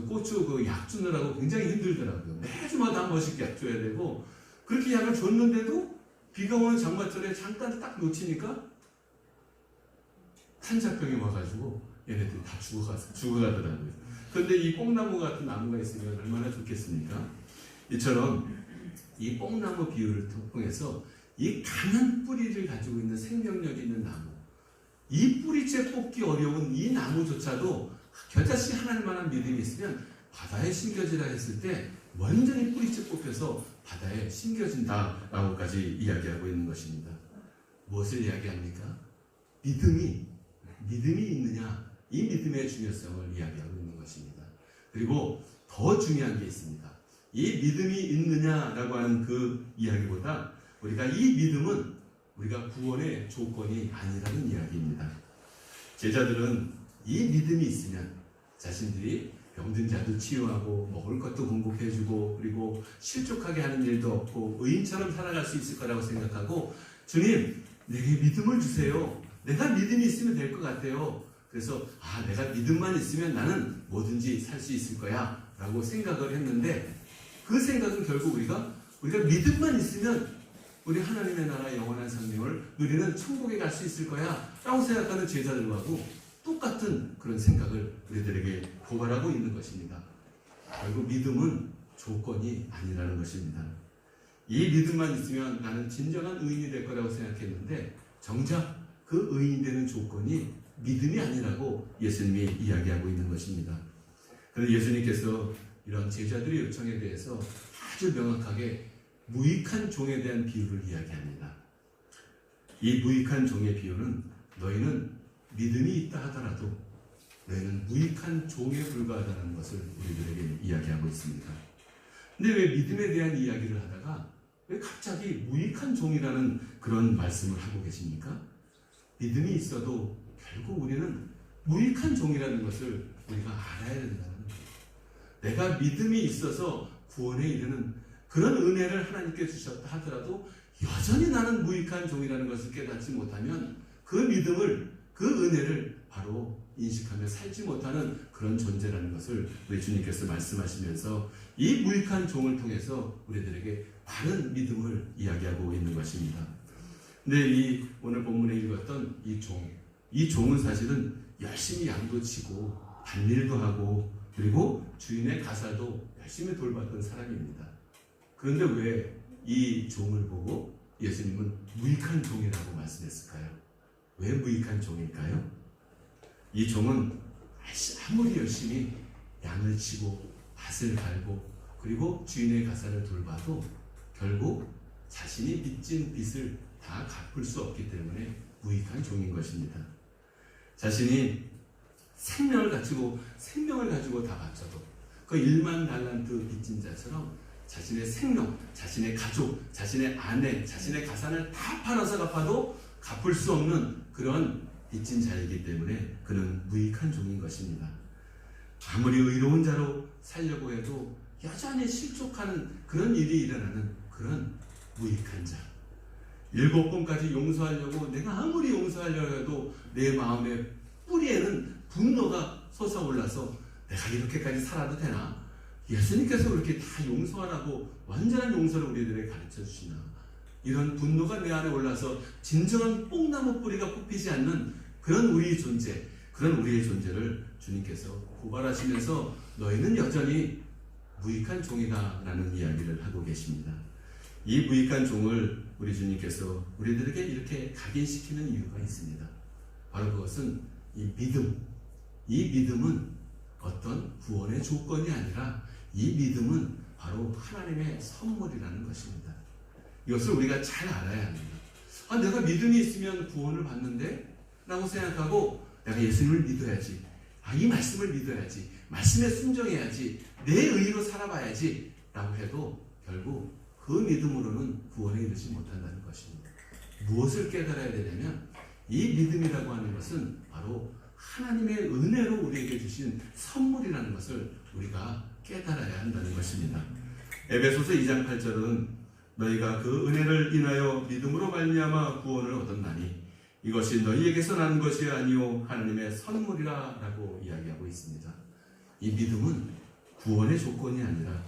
고추 그 약 주느라고 굉장히 힘들더라고요. 매주마다 한 번씩 약 줘야 되고, 그렇게 약을 줬는데도 비가 오는 장마철에 잠깐 딱 놓치니까 탄자병이 와가지고 얘네들이 다 죽어가더라고요. 그런데 이 뽕나무 같은 나무가 있으면 얼마나 좋겠습니까? 이처럼 이 뽕나무 비유를 통해서 이 강한 뿌리를 가지고 있는 생명력 있는 나무, 이 뿌리째 뽑기 어려운 이 나무조차도 겨자씨 하나할 만한 믿음이 있으면 바다에 심겨지라 했을 때 완전히 뿌리째 뽑혀서 바다에 심겨진다라고까지 이야기하고 있는 것입니다. 무엇을 이야기합니까? 믿음이 있느냐, 이 믿음의 중요성을 이야기하고 있는 것입니다. 그리고 더 중요한 게 있습니다. 이 믿음이 있느냐라고 하는 그 이야기보다 우리가 이 믿음은 우리가 구원의 조건이 아니라는 이야기입니다. 제자들은 이 믿음이 있으면 자신들이 병든 자도 치유하고 먹을 것도 공급해주고 그리고 실족하게 하는 일도 없고 의인처럼 살아갈 수 있을 거라고 생각하고 주님 내게 믿음을 주세요. 내가 믿음이 있으면 될 것 같아요. 그래서 내가 믿음만 있으면 나는 뭐든지 살 수 있을 거야 라고 생각을 했는데 그 생각은 결국 우리가 믿음만 있으면 우리 하나님의 나라 영원한 생명을 누리는 천국에 갈 수 있을 거야 라고 생각하는 제자들하고 똑같은 그런 생각을 우리들에게 고발하고 있는 것입니다. 결국 믿음은 조건이 아니라는 것입니다. 이 믿음만 있으면 나는 진정한 의인이 될 거라고 생각했는데 정작 그 의인 되는 조건이 믿음이 아니라고 예수님이 이야기하고 있는 것입니다. 그런데 예수님께서 이런 제자들의 요청에 대해서 아주 명확하게 무익한 종에 대한 비유를 이야기합니다. 이 무익한 종의 비유는 너희는 믿음이 있다 하더라도 너희는 무익한 종에 불과하다는 것을 우리들에게 이야기하고 있습니다. 근데 왜 믿음에 대한 이야기를 하다가 왜 갑자기 무익한 종이라는 그런 말씀을 하고 계십니까? 믿음이 있어도 결국 우리는 무익한 종이라는 것을 우리가 알아야 된다는 거예요. 내가 믿음이 있어서 구원에 이르는 그런 은혜를 하나님께 주셨다 하더라도 여전히 나는 무익한 종이라는 것을 깨닫지 못하면 그 믿음을, 그 은혜를 바로 인식하며 살지 못하는 그런 존재라는 것을 우리 주님께서 말씀하시면서 이 무익한 종을 통해서 우리들에게 바른 믿음을 이야기하고 있는 것입니다. 근데 이 오늘 본문에 읽었던 이 종은 사실은 열심히 양도 치고 밭일도 하고 그리고 주인의 가사도 열심히 돌봤던 사람입니다. 그런데 왜 이 종을 보고 예수님은 무익한 종이라고 말씀했을까요? 왜 무익한 종일까요? 이 종은 아무리 열심히 양을 치고 밭을 갈고 그리고 주인의 가사를 돌봐도 결국 자신이 빚진 빚을 다 갚을 수 없기 때문에 무익한 종인 것입니다. 자신이 생명을 가지고 다 바쳐도 그 1만 달란트 빚진 자처럼 자신의 생명, 자신의 가족, 자신의 아내, 자신의 가산을 다 팔아서 갚아도 갚을 수 없는 그런 빚진 자이기 때문에 그는 무익한 종인 것입니다. 아무리 의로운 자로 살려고 해도 여전히 실족하는 그런 일이 일어나는 그런 무익한 자. 7번까지 용서하려고 내가 아무리 용서하려고 해도 내 마음의 뿌리에는 분노가 솟아올라서 내가 이렇게까지 살아도 되나? 예수님께서 그렇게 다 용서하라고 완전한 용서를 우리들에게 가르쳐 주시나? 이런 분노가 내 안에 올라서 진정한 뽕나무 뿌리가 뽑히지 않는 그런 우리의 존재, 그런 우리의 존재를 주님께서 고발하시면서 너희는 여전히 무익한 종이다라는 이야기를 하고 계십니다. 이 무익한 종을 우리 주님께서 우리들에게 이렇게 각인시키는 이유가 있습니다. 바로 그것은 이 믿음은 어떤 구원의 조건이 아니라 이 믿음은 바로 하나님의 선물이라는 것입니다. 이것을 우리가 잘 알아야 합니다. 내가 믿음이 있으면 구원을 받는데? 라고 생각하고 내가 예수님을 믿어야지. 이 말씀을 믿어야지. 말씀에 순종해야지. 내 의로 살아봐야지. 라고 해도 결국 그 믿음으로는 구원에 이르지 못한다는 것입니다. 무엇을 깨달아야 되냐면 이 믿음이라고 하는 것은 바로 하나님의 은혜로 우리에게 주신 선물이라는 것을 우리가 깨달아야 한다는 것입니다. 에베소서 2장 8절은 너희가 그 은혜를 인하여 믿음으로 말미암아 구원을 얻었나니 이것이 너희에게서 난 것이 아니요 하나님의 선물이라 라고 이야기하고 있습니다. 이 믿음은 구원의 조건이 아니라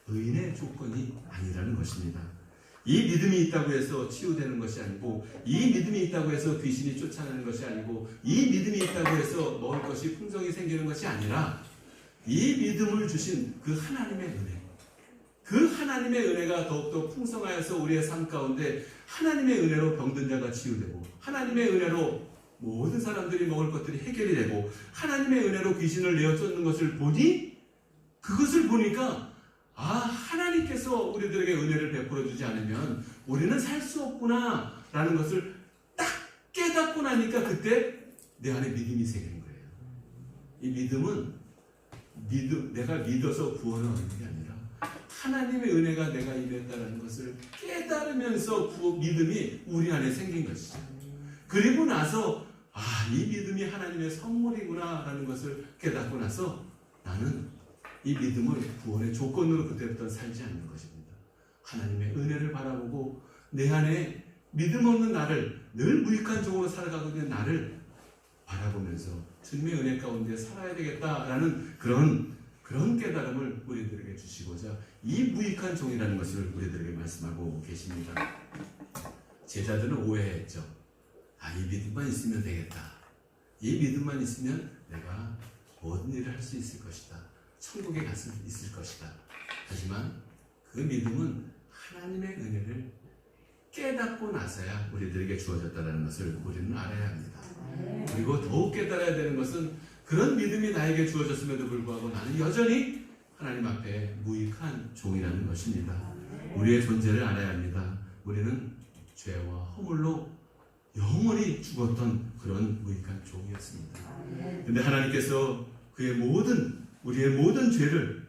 의인의 조건이 아니라는 것입니다. 이 믿음이 있다고 해서 치유되는 것이 아니고 이 믿음이 있다고 해서 귀신이 쫓아내는 것이 아니고 이 믿음이 있다고 해서 먹을 것이 풍성이 생기는 것이 아니라 이 믿음을 주신 그 하나님의 은혜, 그 하나님의 은혜가 더욱더 풍성하여서 우리의 삶 가운데 하나님의 은혜로 병든 자가 치유되고 하나님의 은혜로 모든 사람들이 먹을 것들이 해결이 되고 하나님의 은혜로 귀신을 내어 쫓는 것을 보니 그것을 보니까 하나님께서 우리들에게 은혜를 베풀어 주지 않으면 우리는 살 수 없구나 라는 것을 딱 깨닫고 나니까 그때 내 안에 믿음이 생기는 거예요. 이 믿음은 내가 믿어서 구원을 얻는 게 아니라 하나님의 은혜가 내가 임했다는 것을 깨달으면서 그 믿음이 우리 안에 생긴 것이죠. 그리고 나서 이 믿음이 하나님의 선물이구나 라는 것을 깨닫고 나서 나는 이 믿음을 구원의 조건으로 그때부터 살지 않는 것입니다. 하나님의 은혜를 바라보고 내 안에 믿음 없는 나를, 늘 무익한 종으로 살아가고 있는 나를 바라보면서 주님의 은혜 가운데 살아야 되겠다라는 그런 깨달음을 우리들에게 주시고자 이 무익한 종이라는 것을 우리들에게 말씀하고 계십니다. 제자들은 오해했죠. 이 믿음만 있으면 되겠다. 이 믿음만 있으면 내가 모든 일을 할 수 있을 것이다. 천국에 갈 수 있을 것이다. 하지만 그 믿음은 하나님의 은혜를 깨닫고 나서야 우리들에게 주어졌다는 것을 우리는 알아야 합니다. 그리고 더욱 깨달아야 되는 것은 그런 믿음이 나에게 주어졌음에도 불구하고 나는 여전히 하나님 앞에 무익한 종이라는 것입니다. 우리의 존재를 알아야 합니다. 우리는 죄와 허물로 영원히 죽었던 그런 무익한 종이었습니다. 그런데 하나님께서 우리의 모든 죄를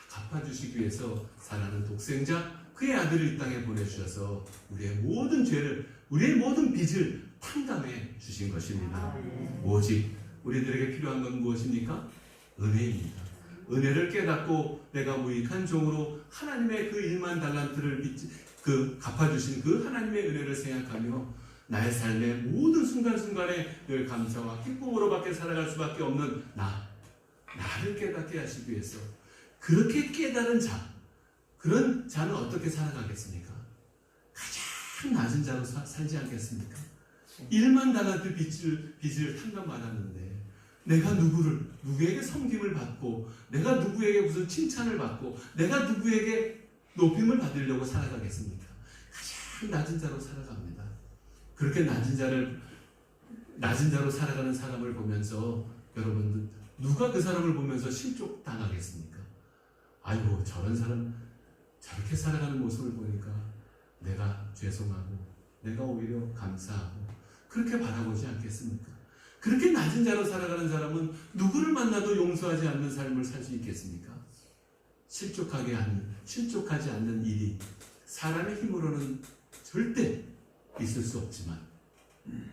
갚아주시기 위해서 사랑하는 독생자 그의 아들을 이 땅에 보내주셔서 우리의 모든 죄를, 우리의 모든 빚을 탕감해 주신 것입니다. 오직 우리들에게 필요한 건 무엇입니까? 은혜입니다. 은혜를 깨닫고 내가 무익한 종으로 하나님의 그 1만 달란트를 갚아주신 그 하나님의 은혜를 생각하며 나의 삶의 모든 순간순간에 늘 감사와 기쁨으로밖에 살아갈 수밖에 없는 나를 깨닫게 하시기 위해서 그렇게 깨달은 그런 자는 어떻게 살아가겠습니까? 가장 낮은 자로 살지 않겠습니까? 1만 달란트 빚을 탕감받았는데 내가 누구에게 섬김을 받고 내가 누구에게 무슨 칭찬을 받고 내가 누구에게 높임을 받으려고 살아가겠습니까? 가장 낮은 자로 살아갑니다. 그렇게 낮은 자로 살아가는 사람을 보면서 여러분들 누가 그 사람을 보면서 실족당하겠습니까? 아이고 저런 사람 저렇게 살아가는 모습을 보니까 내가 죄송하고 내가 오히려 감사하고 그렇게 바라보지 않겠습니까? 그렇게 낮은 자로 살아가는 사람은 누구를 만나도 용서하지 않는 삶을 살 수 있겠습니까? 실족하지 않는 일이 사람의 힘으로는 절대 있을 수 없지만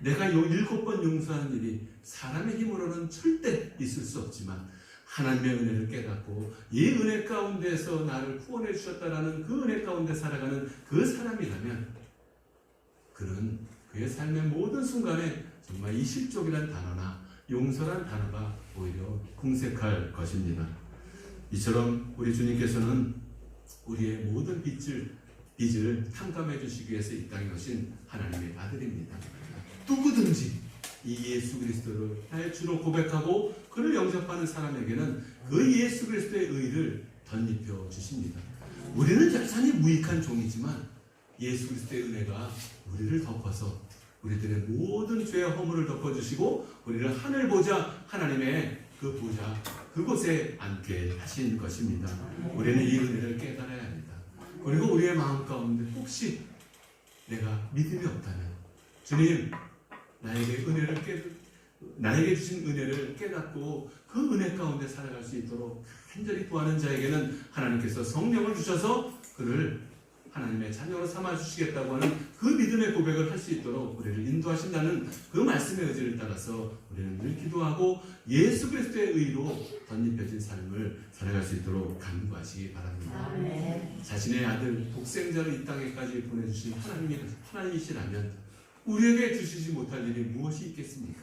내가 7번 용서하는 일이 사람의 힘으로는 절대 있을 수 없지만 하나님의 은혜를 깨닫고 이 은혜 가운데서 나를 구원해 주셨다라는 그 은혜 가운데 살아가는 그 사람이라면 그는 그의 삶의 모든 순간에 정말 이 실족이란 단어나 용서란 단어가 오히려 궁색할 것입니다. 이처럼 우리 주님께서는 우리의 모든 빚을 탕감해 주시기 위해서 이 땅에 오신 하나님의 아들입니다. 누구든지 이 예수 그리스도를 나의 주로 고백하고 그를 영접하는 사람에게는 그 예수 그리스도의 의를 덧입혀 주십니다. 우리는 여전히 무익한 종이지만 예수 그리스도의 은혜가 우리를 덮어서 우리들의 모든 죄와 허물을 덮어주시고 우리를 하늘 보좌 하나님의 그 보좌 그곳에 앉게 하신 것입니다. 우리는 이 은혜를 깨달아야 합니다. 그리고 우리의 마음 가운데 혹시 내가 믿음이 없다면 주님 나에게 주신 은혜를 깨닫고 그 은혜 가운데 살아갈 수 있도록 간절히 구하는 자에게는 하나님께서 성령을 주셔서 그를 하나님의 자녀로 삼아주시겠다고 하는 그 믿음의 고백을 할 수 있도록 우리를 인도하신다는 그 말씀의 의지를 따라서 우리는 늘 기도하고 예수 그리스도의 의로 덧입혀진 삶을 살아갈 수 있도록 간구하시기 바랍니다. 자신의 아들 독생자를 이 땅에까지 보내주신 하나님이시라면 우리에게 주시지 못할 일이 무엇이 있겠습니까?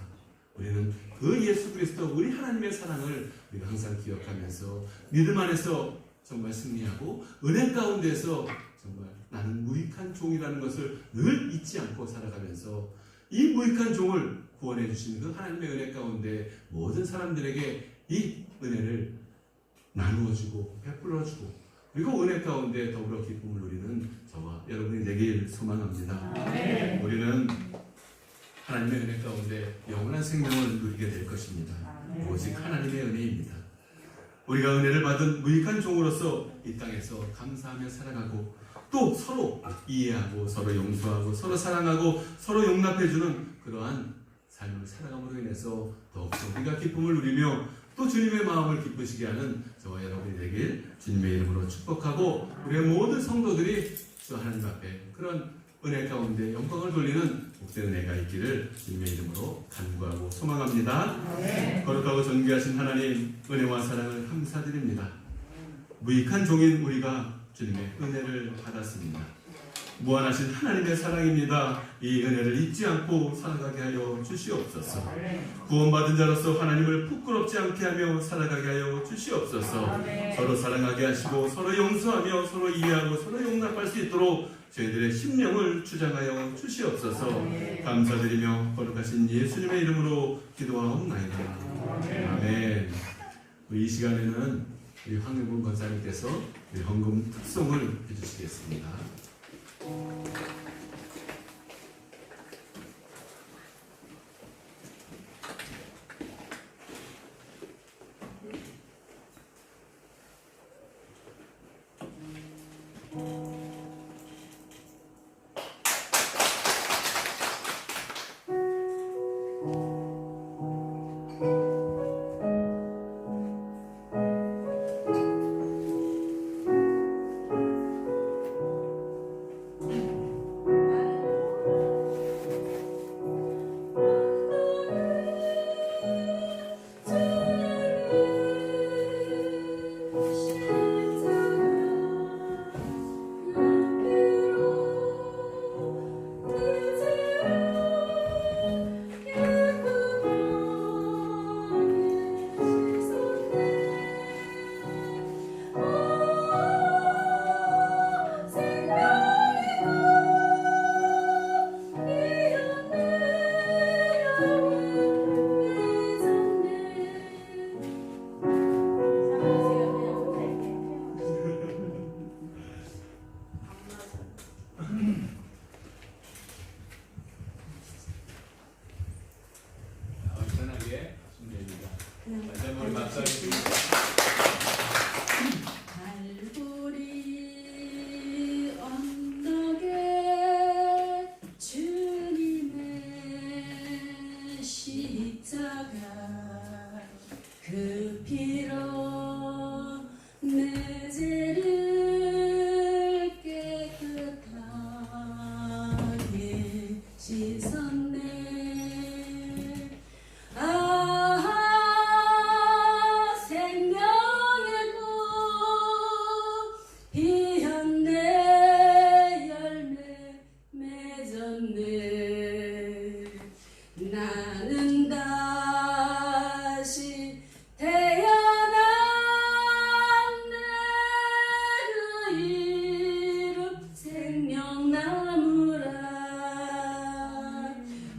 우리는 그 예수 그리스도 우리 하나님의 사랑을 우리가 항상 기억하면서 믿음 안에서 정말 승리하고 은혜 가운데서 정말 나는 무익한 종이라는 것을 늘 잊지 않고 살아가면서 이 무익한 종을 구원해 주시는 그 하나님의 은혜 가운데 모든 사람들에게 이 은혜를 나누어주고 베풀어주고 그리고 은혜 가운데 더불어 기쁨을 누리는 저와 여러분이 되길 소망합니다. 우리는 하나님의 은혜 가운데 영원한 생명을 누리게 될 것입니다. 오직 하나님의 은혜입니다. 우리가 은혜를 받은 무익한 종으로서 이 땅에서 감사하며 살아가고 또 서로 이해하고 서로 용서하고 서로 사랑하고 서로 용납해주는 그러한 삶을 살아감으로 인해서 더욱더 우리가 기쁨을 누리며 또 주님의 마음을 기쁘시게 하는 저와 여러분이 되길 주님의 이름으로 축복하고 우리의 모든 성도들이 저 하나님 앞에 그런 은혜 가운데 영광을 돌리는 복된 은혜가 있기를 주님의 이름으로 간구하고 소망합니다. 거룩하고 존귀하신 하나님, 은혜와 사랑을 감사드립니다. 무익한 종인 우리가 주님의 은혜를 받았습니다. 무한하신 하나님의 사랑입니다. 이 은혜를 잊지 않고 살아가게 하여 주시옵소서. 구원받은 자로서 하나님을 부끄럽지 않게 하며 살아가게 하여 주시옵소서. 서로 사랑하게 하시고 서로 용서하며 서로 이해하고 서로 용납할 수 있도록 저희들의 심령을 주장하여 주시옵소서. 감사드리며 거룩하신 예수님의 이름으로 기도하옵나이다. 아멘. 이 시간에는 우리 황영근 권사님께서 우리 헌금 특송을 해주시겠습니다. 편하게 준비합니다. 다시 한번 우리 박수 하겠습니다. 갈보리 언덕에 주님의 십자가 그 피로 내 죄를 깨끗하게 씻었네. 생명의 꽃 피었네. 열매 맺었네. 나는 다시 태어난 내 그 이름 생명나무라.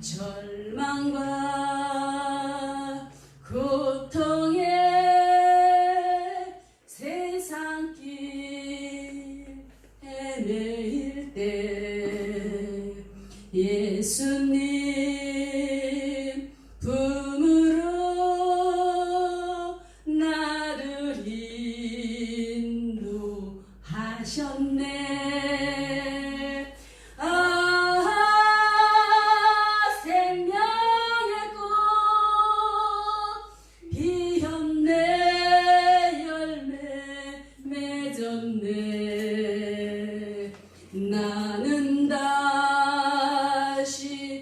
절망과 고통에 세상 길 헤매일 때 예수님 품으로 나를 인도하셨네. 생명의 꽃 피었네. 열매 맺었네. 나는 다시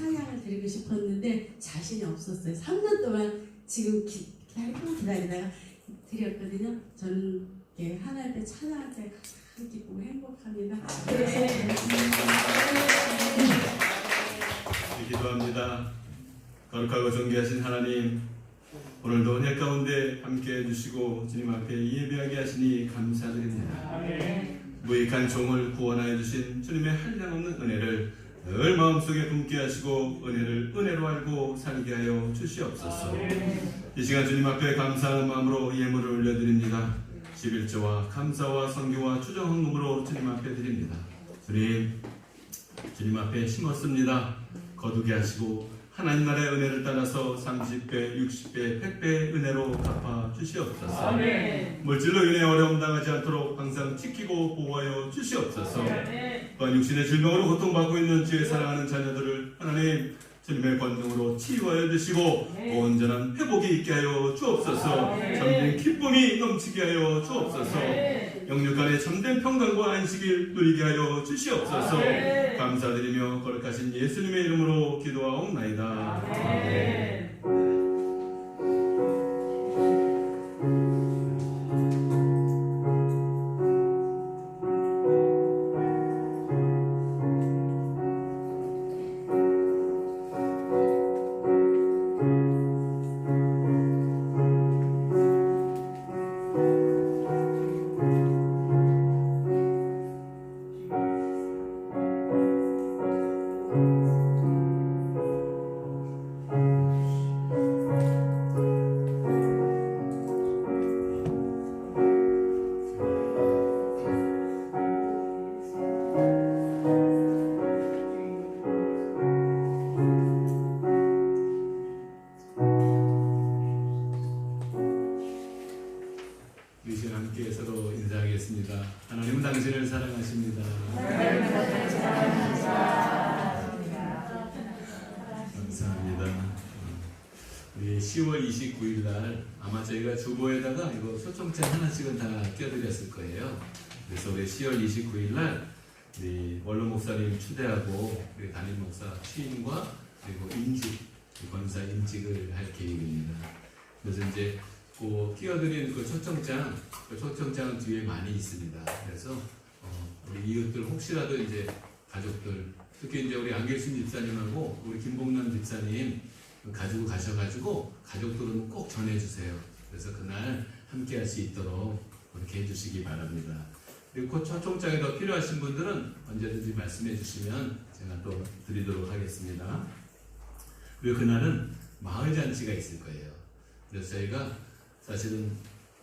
찬양을 드리고 싶었는데 자신이 없었어요. 3년 동안 지금 기다리다가 드렸거든요. 저는 하나님 때 찬양할 때 가장 기쁘고 행복합니다. 기도합니다. 거룩하고 존귀하신 하나님, 오늘도 은혜 가운데 함께해 주시고 주님 앞에 예배하게 하시니 감사드립니다. 무익한 종을 구원하여 주신 주님의 한량없는 은혜를 늘 마음속에 품게 하시고 은혜를 은혜로 알고 살게 하여 주시옵소서. 이 시간 주님 앞에 감사하는 마음으로 예물을 올려드립니다. 11조와 감사와 성교와 추정 헌금으로 주님 앞에 드립니다. 주님 앞에 심었습니다. 거두게 하시고 하나님 나라의 은혜를 따라서 30배, 60배, 100배의 은혜로 갚아 주시옵소서. 물질로 인해 어려움 당하지 않도록 항상 지키고 보호하여 주시옵소서. 또한 육신의 질병으로 고통받고 있는 주의 사랑하는 자녀들을 하나님 주님의 권능으로 치유하여 주시고 온전한 회복이 있게 하여 주옵소서. 참된 기쁨이 넘치게 하여 주옵소서. 영육간의 참된 평강과 안식을 누리게 하여 주시옵소서. 감사드리며 거룩하신 예수님의 이름으로 기도하옵나이다. 아멘. 이 시간 함께 서로 인사하겠습니다. 하나님은 당신을 사랑하십니다. 감사합니다. 우리 10월 29일 날 아마 저희가 주보에다가 이거 초청장 하나씩은 다 껴드렸을 거예요. 그래서 우리 10월 29일 날 우리 원로 목사님 추대하고 우리 담임 목사 취임과 그리고 임직, 권사 임직을 할 계획입니다. 그래서 이제 그 끼어드린 그 초청장은 뒤에 많이 있습니다. 그래서 우리 이웃들 혹시라도 이제 가족들, 특히 이제 우리 안길순 집사님하고 우리 김봉남 집사님 가지고 가셔가지고 가족들은 꼭 전해주세요. 그래서 그날 함께할 수 있도록 그렇게 해주시기 바랍니다. 그리고 그 초청장이 더 필요하신 분들은 언제든지 말씀해 주시면 제가 또 드리도록 하겠습니다. 그리고 그날은 마을 잔치가 있을 거예요. 그래서 저희가 사실은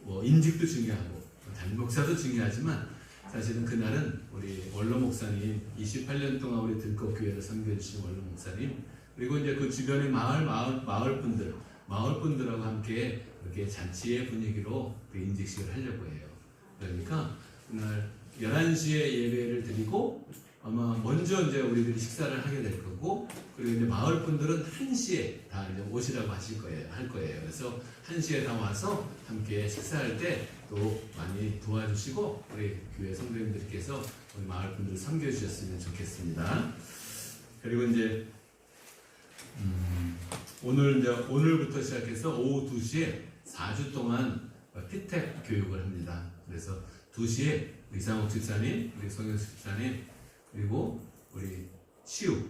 뭐 임직도 중요하고 담임 목사도 중요하지만 사실은 그날은 우리 원로 목사님 28년 동안 우리 들꽃교회를 섬겨주신 원로 목사님 그리고 이제 그 주변의 마을 분들하고 함께 이렇게 잔치의 분위기로 그 임직식을 하려고 해요. 그러니까 그날 11시에 예배를 드리고 아마 먼저 이제 우리들이 식사를 하게 될 거고 그리고 이제 마을 분들은 1시에 다 이제 오시라고 할 거예요. 그래서 1시에 다 와서 함께 식사할 때 또 많이 도와주시고 우리 교회 성도님들께서 우리 마을 분들을 섬겨주셨으면 좋겠습니다. 그리고 이제 오늘부터 시작해서 오후 2시에 4주 동안 피택 교육을 합니다. 그래서 2시에 이상욱 집사님, 우리 송영수 집사님 그리고 우리 치유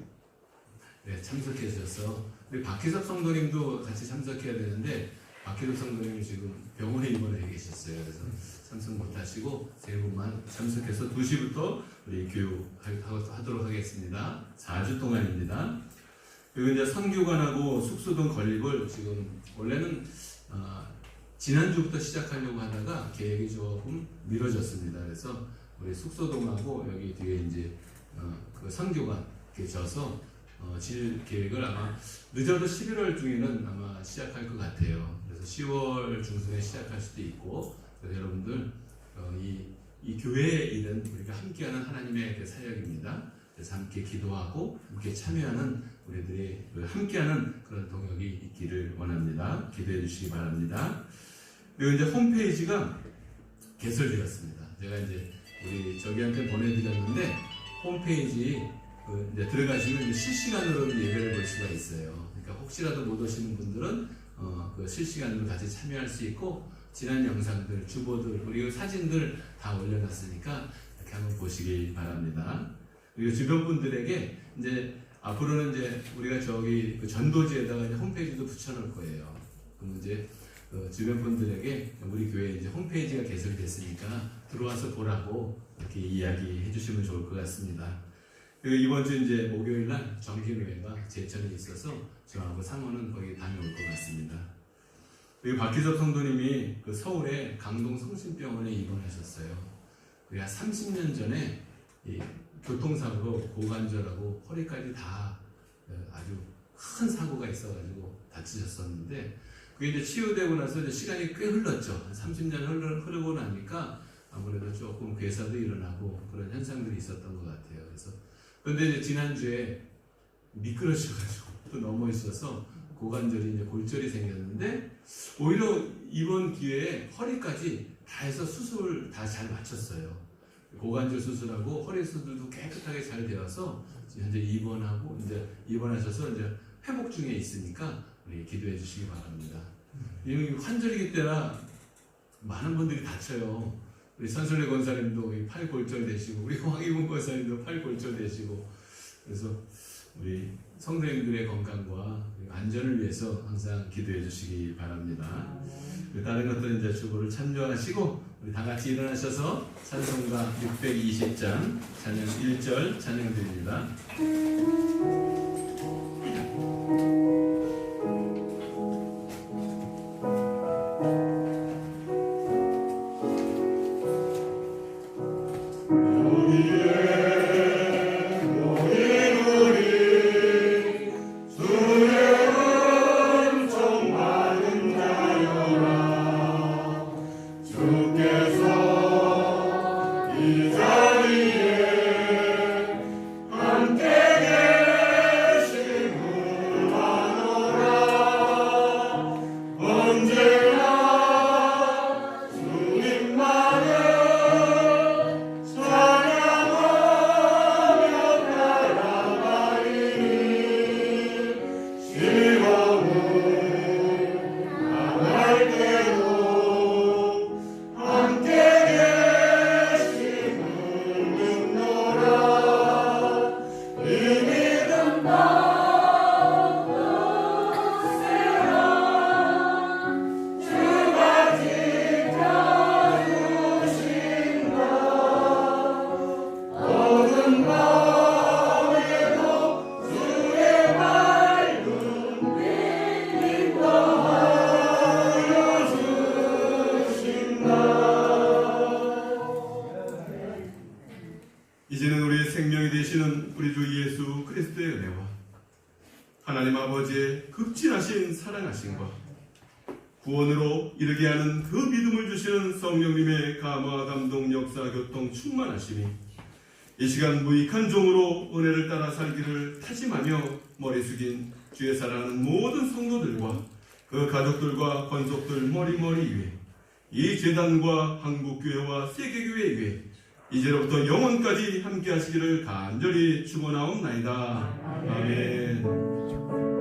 참석해 주셔서 우리 박희섭 성도님도 같이 참석해야 되는데 박희섭 성도님이 지금 병원에 입원해 계셨어요. 그래서 참석 못하시고 세 분만 참석해서 2시부터 우리 교육하도록 하겠습니다. 4주 동안입니다. 그리고 이제 선교관하고 숙소동 건립을 지금 원래는 지난주부터 시작하려고 하다가 계획이 조금 미뤄졌습니다. 그래서 우리 숙소동하고 여기 뒤에 이제 그 선교관 이렇게 져서 질 계획을 아마 늦어도 11월 중에는 아마 시작할 것 같아요. 그래서 10월 중순에 시작할 수도 있고 그래서 여러분들 이 교회의 일은 우리가 함께하는 하나님의 그 사역입니다. 그래서 함께 기도하고 함께 참여하는 우리들이 함께하는 그런 동역이 있기를 원합니다. 기도해 주시기 바랍니다. 그리고 이제 홈페이지가 개설되었습니다. 제가 이제 우리 저기한테 보내드렸는데 홈페이지 이제 들어가시면 이제 실시간으로 예배를 볼 수가 있어요. 그러니까 혹시라도 못 오시는 분들은 그 실시간으로 같이 참여할 수 있고, 지난 영상들, 주보들, 그리고 사진들 다 올려놨으니까 이렇게 한번 보시기 바랍니다. 그리고 주변 분들에게 이제 앞으로는 이제 우리가 저기 그 전도지에다가 이제 홈페이지도 붙여놓을 거예요. 그럼 이제 주변 분들에게 우리 교회 이제 홈페이지가 개설됐으니까 들어와서 보라고 이렇게 이야기해 주시면 좋을 것 같습니다. 그리고 이번 주 이제 목요일 날 정기회가 제천에 있어서 저하고 상호는 거기 다녀올 것 같습니다. 그리고 박기섭 성도님이 그 서울의 강동 성심병원에 입원하셨어요. 그게 한 30년 전에 이 교통사고로 고관절하고 허리까지 다 아주 큰 사고가 있어가지고 다치셨었는데, 그게 이제 치유되고 나서 이제 시간이 꽤 흘렀죠. 한 30년 흐르고 나니까 아무래도 조금 괴사도 일어나고 그런 현상들이 있었던 것 같아요. 그래서 그런데 이제 지난주에 미끄러져가지고 또 넘어 있어서 고관절이 이제 골절이 생겼는데, 오히려 이번 기회에 허리까지 다 해서 수술 다 잘 마쳤어요. 고관절 수술하고 허리 수술도 깨끗하게 잘 되어서 현재 입원하셔서 이제 회복 중에 있으니까 우리 기도해 주시기 바랍니다. 이 환절기 때라 많은 분들이 다쳐요. 우리 선술래 권사님도 팔 골절 되시고, 우리 황희문 권사님도 팔 골절 되시고, 그래서 우리 성도님들의 건강과 안전을 위해서 항상 기도해 주시기 바랍니다. 다른 것들은 이제 주보를 참조하시고, 우리 다 같이 일어나셔서 찬송가 620장 찬양 1절 찬양 드립니다. 이제는 우리의 생명이 되시는 우리 주 예수 그리스도의 은혜와 하나님 아버지의 극진하신 사랑하심과 구원으로 이르게 하는 그 믿음을 주시는 성령님의 감화 감동 역사 교통 충만하심이 이 시간 무익한 종으로 은혜를 따라 살기를 다짐하며 머리 숙인 주의 사랑하는 모든 성도들과 그 가족들과 권속들 머리머리 위에 이 재단과 한국교회와 세계교회 위에 이제로부터 영원까지 함께 하시기를 간절히 축원하옵나이다. 아멘.